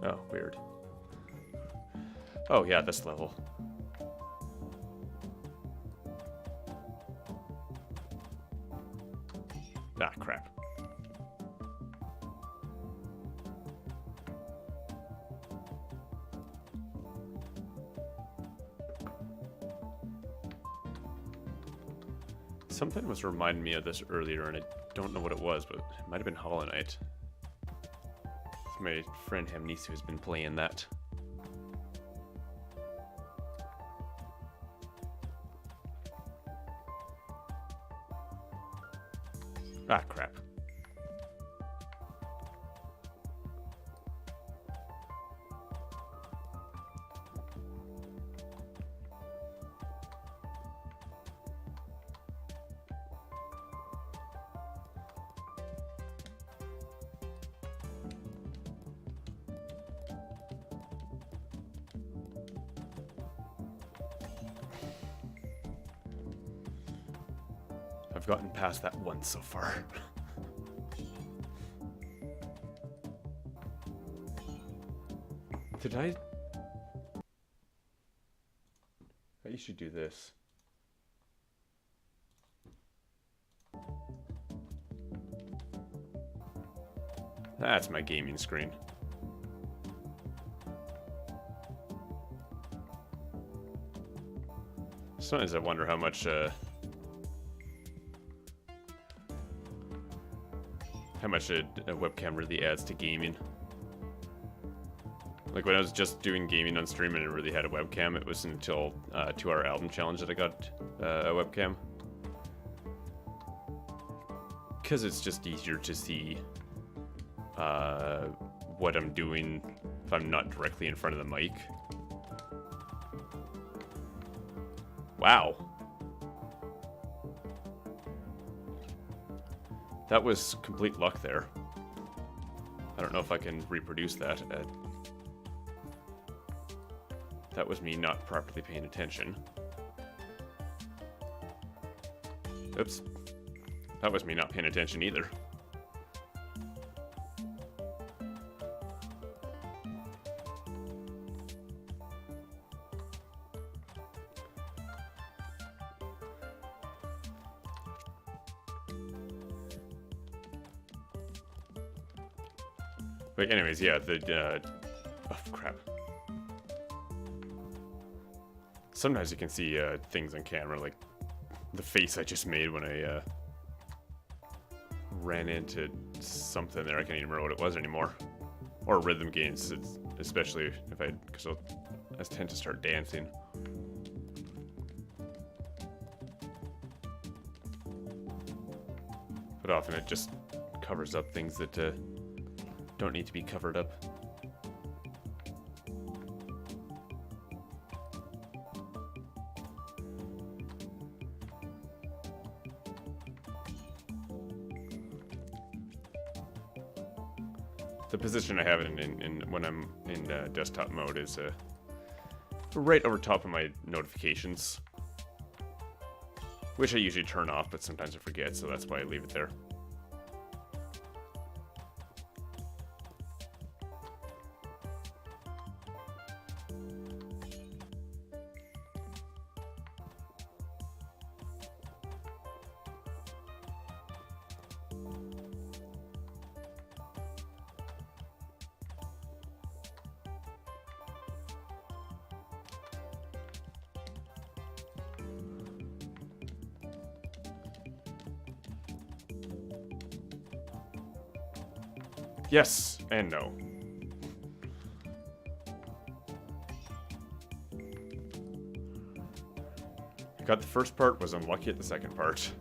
Oh, weird. Oh, yeah, this level. Ah, crap. Something was reminding me of this earlier, and I don't know what it was, but it might have been Hollow Knight. It's my friend Hamnisa who's been playing that. Ah, crap. I've gotten past that once so far. Did I should do this. That's my gaming screen. Sometimes I wonder how much a webcam really adds to gaming. Like when I was just doing gaming on stream and I really had a webcam, it wasn't until 2-hour album challenge that I got a webcam. Because it's just easier to see what I'm doing if I'm not directly in front of the mic. Wow. That was complete luck there. I don't know if I can reproduce that. That was me not properly paying attention. Oops. That was me not paying attention either. But anyways, yeah, oh, crap. Sometimes you can see things on camera, like the face I just made when I ran into something there. I can't even remember what it was anymore. Or rhythm games, especially if because I tend to start dancing. But often it just covers up things that don't need to be covered up. The position I have it in when I'm in desktop mode is right over top of my notifications, which I usually turn off, but sometimes I forget, so that's why I leave it there. Yes and no. I got the first part, was unlucky at the second part.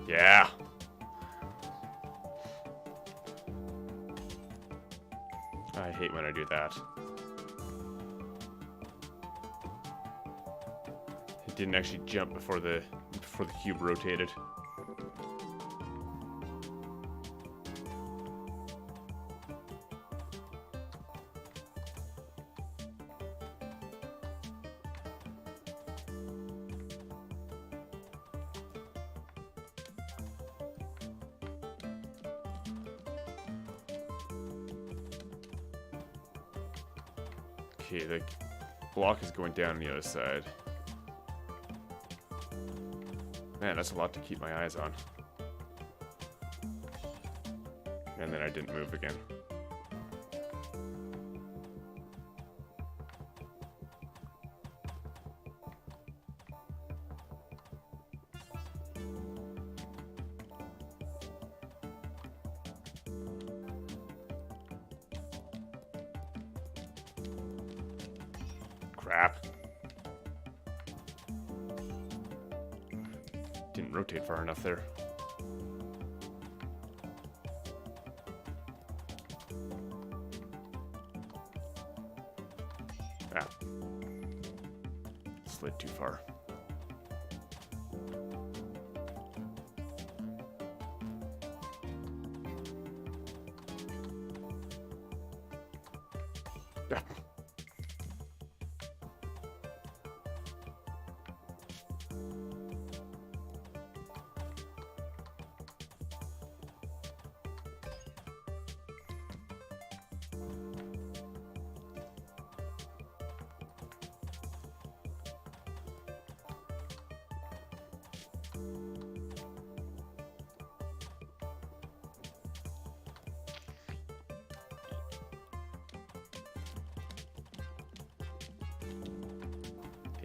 Yeah. I hate when I do that. It didn't actually jump before the cube rotated. Okay, the block is going down on the other side. Man, that's a lot to keep my eyes on. And then I didn't move again. Crap. Didn't rotate far enough there. Ah. Slid too far. Ah.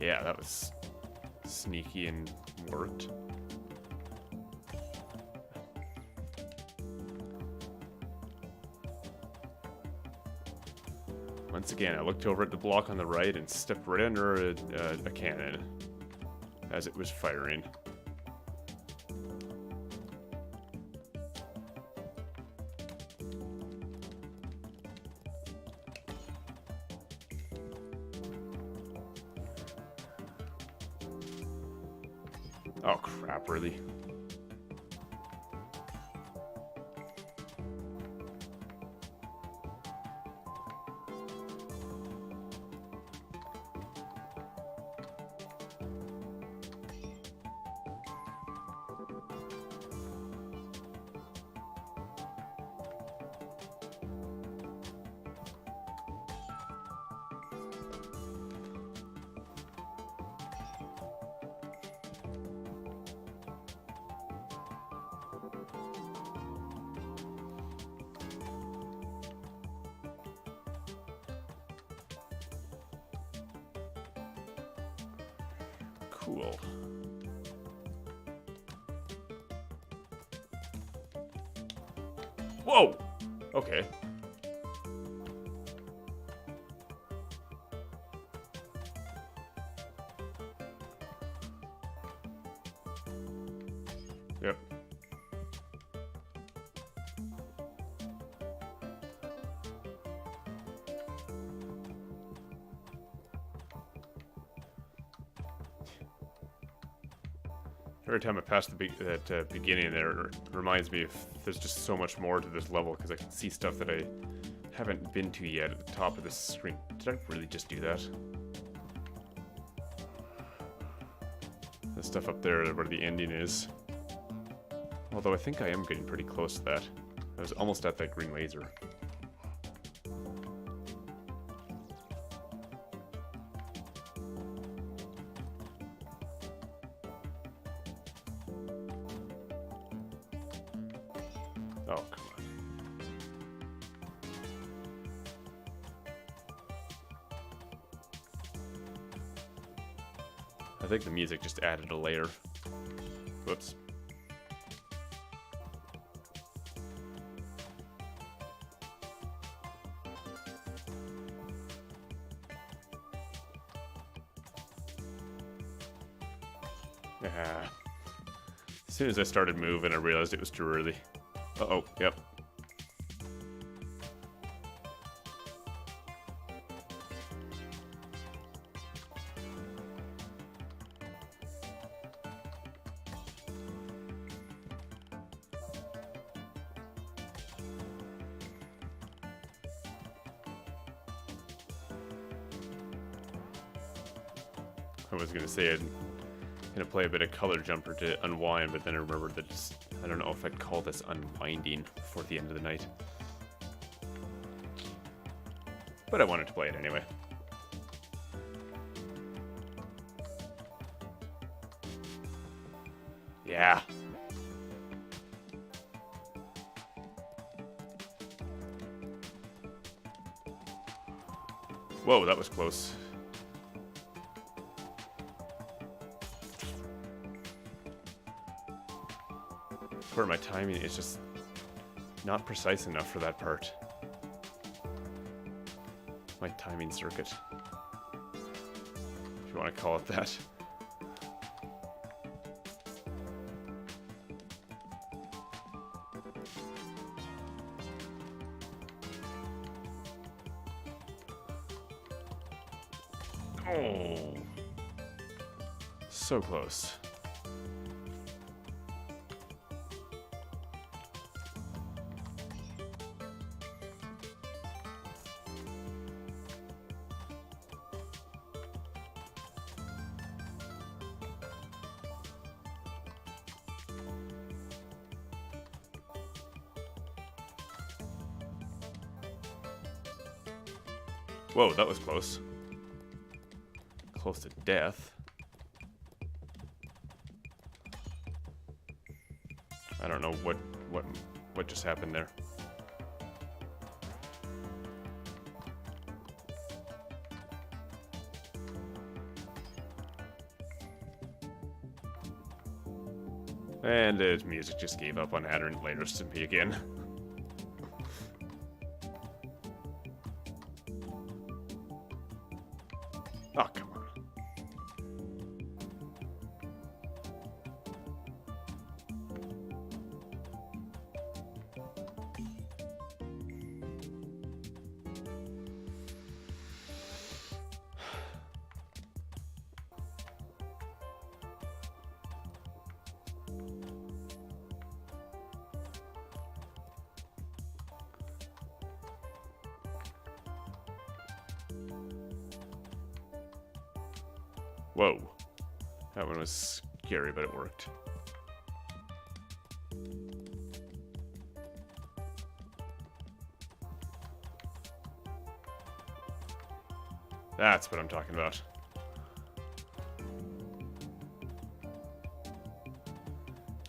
Yeah, that was sneaky and worked. Once again, I looked over at the block on the right and stepped right under a cannon as it was firing. Oh crap, really? Cool. Whoa! Okay. Yep. Every time I pass that beginning there, it reminds me of there's just so much more to this level because I can see stuff that I haven't been to yet at the top of this screen. Did I really just do that? The stuff up there where the ending is. Although I think I am getting pretty close to that. I was almost at that green laser. Oh, come on. I think the music just added a layer. Whoops. As soon as I started moving, I realized it was too early. Uh-oh, yep. I was gonna say I'm gonna play a bit of Color Jumper to unwind, but then I remembered that I don't know if I'd call this unwinding before the end of the night. But I wanted to play it anyway. Yeah. Whoa, that was close. Part of my timing is just not precise enough for that part. My timing circuit, if you want to call it that. Oh, so close. Whoa, that was close. Close to death. I don't know what just happened there. And his music just gave up on adding layers to me again. Oh, come on. Whoa. That one was scary, but it worked. That's what I'm talking about.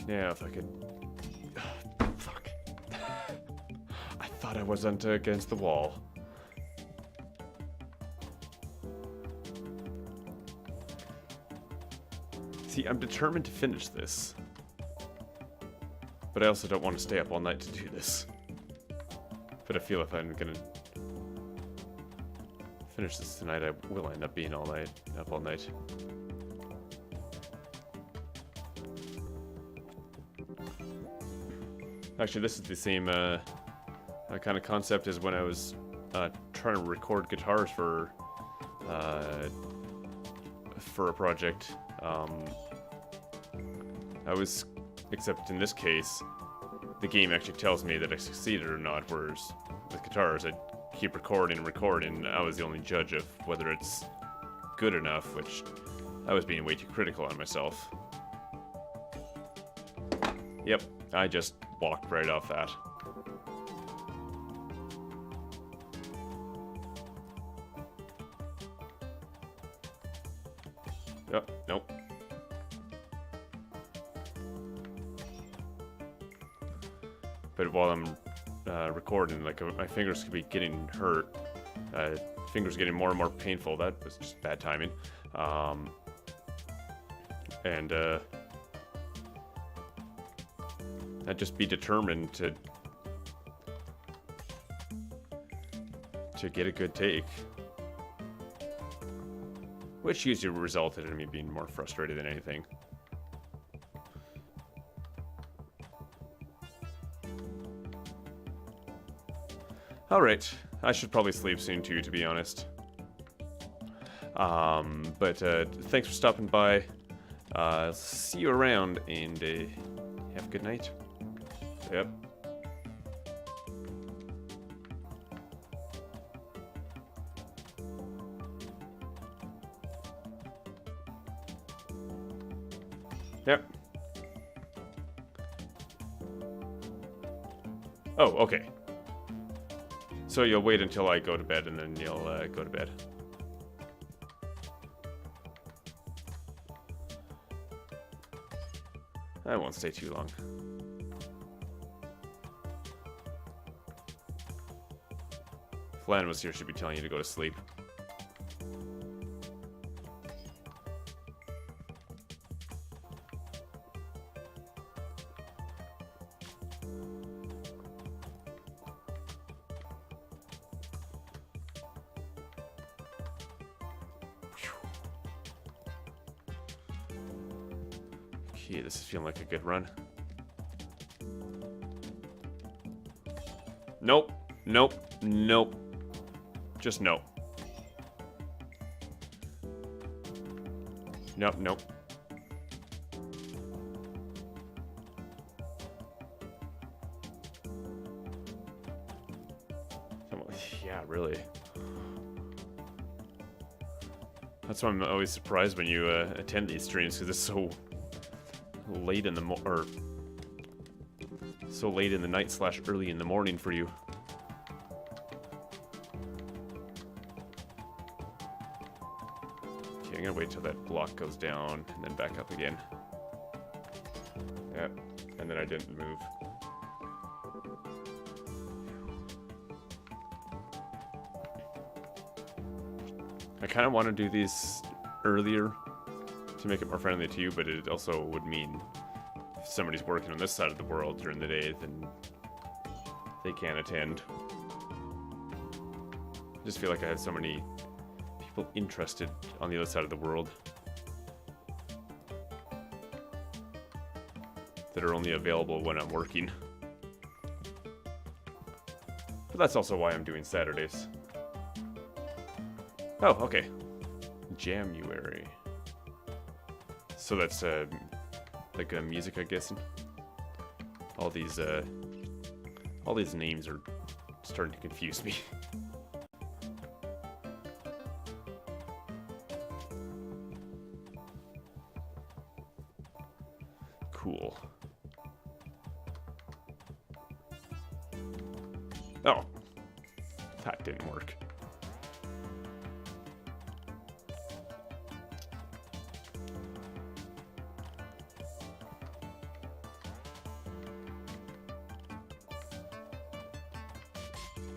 Yeah, if I could... Fuck. I thought I wasn't against the wall. See, I'm determined to finish this. But I also don't want to stay up all night to do this. But I feel if I'm gonna finish this tonight, I will end up being up all night. Actually, this is the same kind of concept as when I was trying to record guitars for a project. Except in this case, the game actually tells me that I succeeded or not, whereas with guitars, I keep recording and recording, and I was the only judge of whether it's good enough, which I was being way too critical on myself. Yep, I just walked right off that. Oh, nope. But while I'm recording, like my fingers could be getting hurt. Fingers getting more and more painful. That was just bad timing. And I'd just be determined to get a good take. Which usually resulted in me being more frustrated than anything. Alright, I should probably sleep soon too, to be honest. But thanks for stopping by. See you around, and have a good night. Yep. Yep. Oh, okay. So you'll wait until I go to bed, and then you'll go to bed. I won't stay too long. If Lan was here, she'd be telling you to go to sleep. Okay, this is feeling like a good run. Nope. Nope. Nope. Just no. Nope, nope. Yeah, really. That's why I'm always surprised when you attend these streams, because it's so late in the so late in the night / early in the morning for you. Okay, I'm gonna wait till that block goes down and then back up again. Yep, and then I didn't move. I kind of want to do these earlier to make it more friendly to you, but it also would mean if somebody's working on this side of the world during the day, then they can't attend. I just feel like I have so many people interested on the other side of the world that are only available when I'm working. But that's also why I'm doing Saturdays. Oh, okay. January. So that's like music, I guess. All these names are starting to confuse me. Cool. Oh, that didn't work.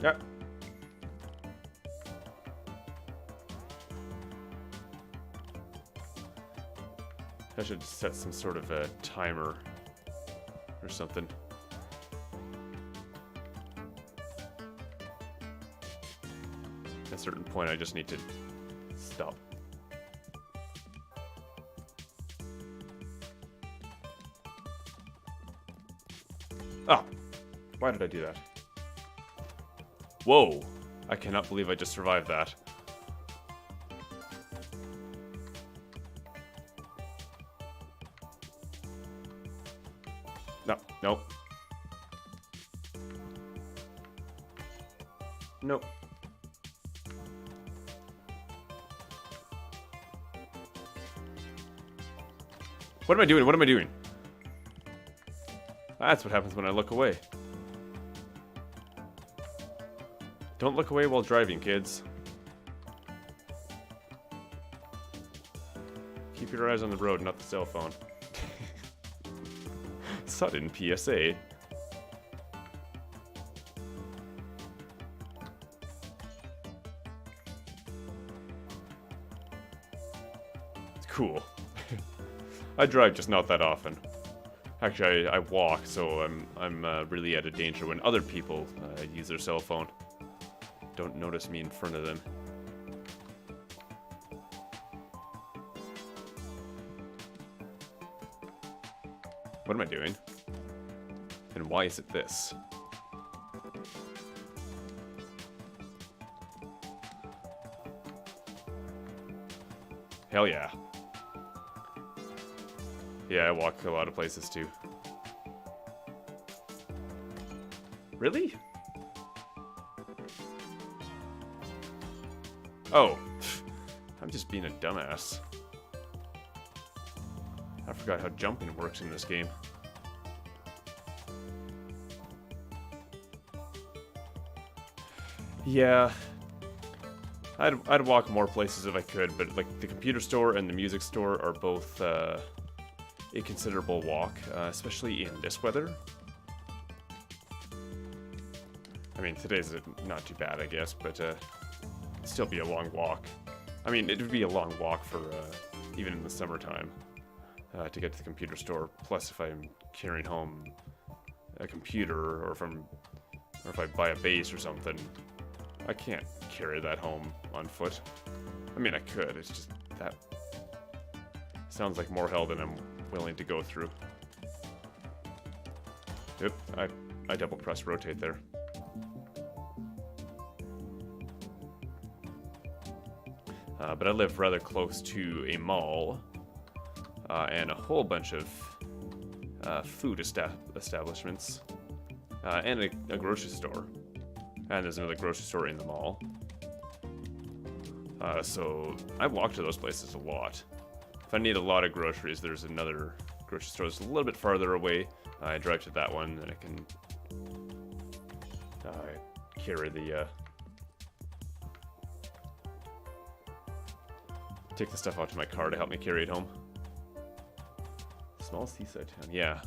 Yep. I should set some sort of a timer or something. At a certain point, I just need to stop. Ah! Why did I do that? Whoa! I cannot believe I just survived that. No, no. Nope. What am I doing? What am I doing? That's what happens when I look away. Don't look away while driving, kids. Keep your eyes on the road, not the cell phone. Sudden PSA. Cool. I drive, just not that often. Actually, I walk, so I'm really at a danger when other people use their cell phone. Don't notice me in front of them. What am I doing? And why is it this? Hell yeah. Yeah, I walk a lot of places too. Really? Oh, I'm just being a dumbass. I forgot how jumping works in this game. Yeah, I'd walk more places if I could, but like the computer store and the music store are both a considerable walk, especially in this weather. I mean, today's not too bad, I guess, but still be a long walk. I mean, it would be a long walk for even in the summertime to get to the computer store. Plus, if I'm carrying home a computer, or if I buy a base or something, I can't carry that home on foot. I mean, I could. It's just that sounds like more hell than I'm willing to go through. Yep, I double press rotate there. But I live rather close to a mall and a whole bunch of food establishments and a grocery store. And there's another grocery store in the mall. So I walk to those places a lot. If I need a lot of groceries, there's another grocery store that's a little bit farther away. I drive to that one, and I can carry the... take the stuff out to my car to help me carry it home. Small seaside town, yeah.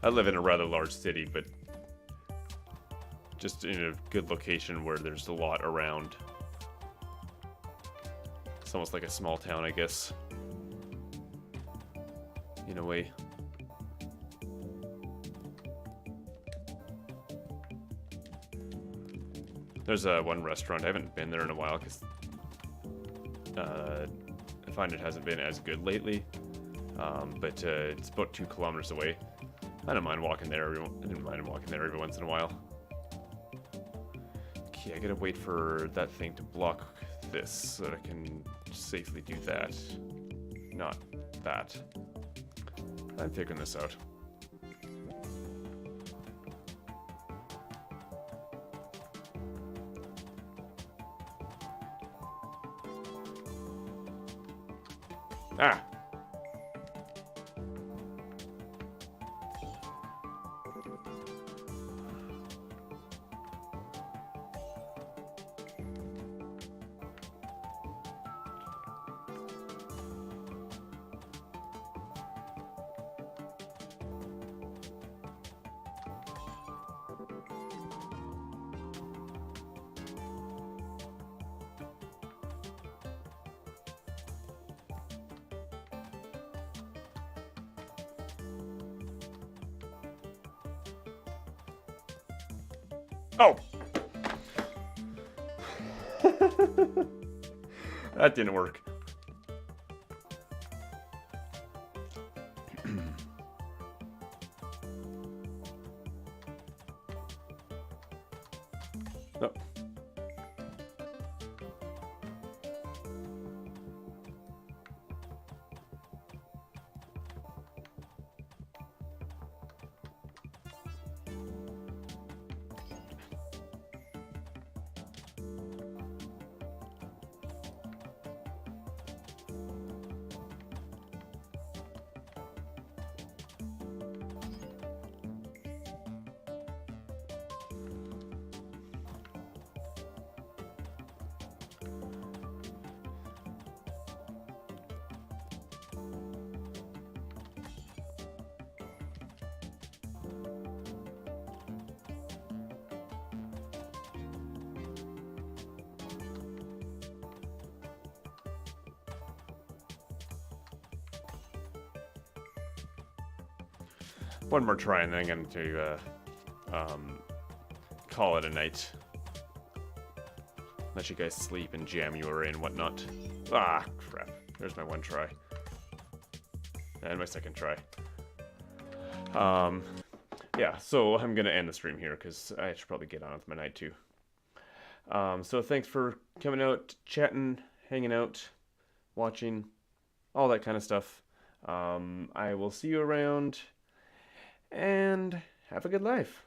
I live in a rather large city, but just in a good location where there's a lot around. It's almost like a small town, I guess. In a way. There's one restaurant. I haven't been there in a while because I find it hasn't been as good lately. But it's about 2 kilometers away. I don't mind walking there. Every once in a while. Okay, I gotta wait for that thing to block this so that I can safely do that. Not that. I'm figuring this out. Ah! Oh! That didn't work. Oh. One more try and then I'm going to call it a night. Let you guys sleep in January and whatnot. Ah, crap. There's my one try. And my second try. Yeah, so I'm going to end the stream here because I should probably get on with my night too. So thanks for coming out, chatting, hanging out, watching, all that kind of stuff. I will see you around. And have a good life.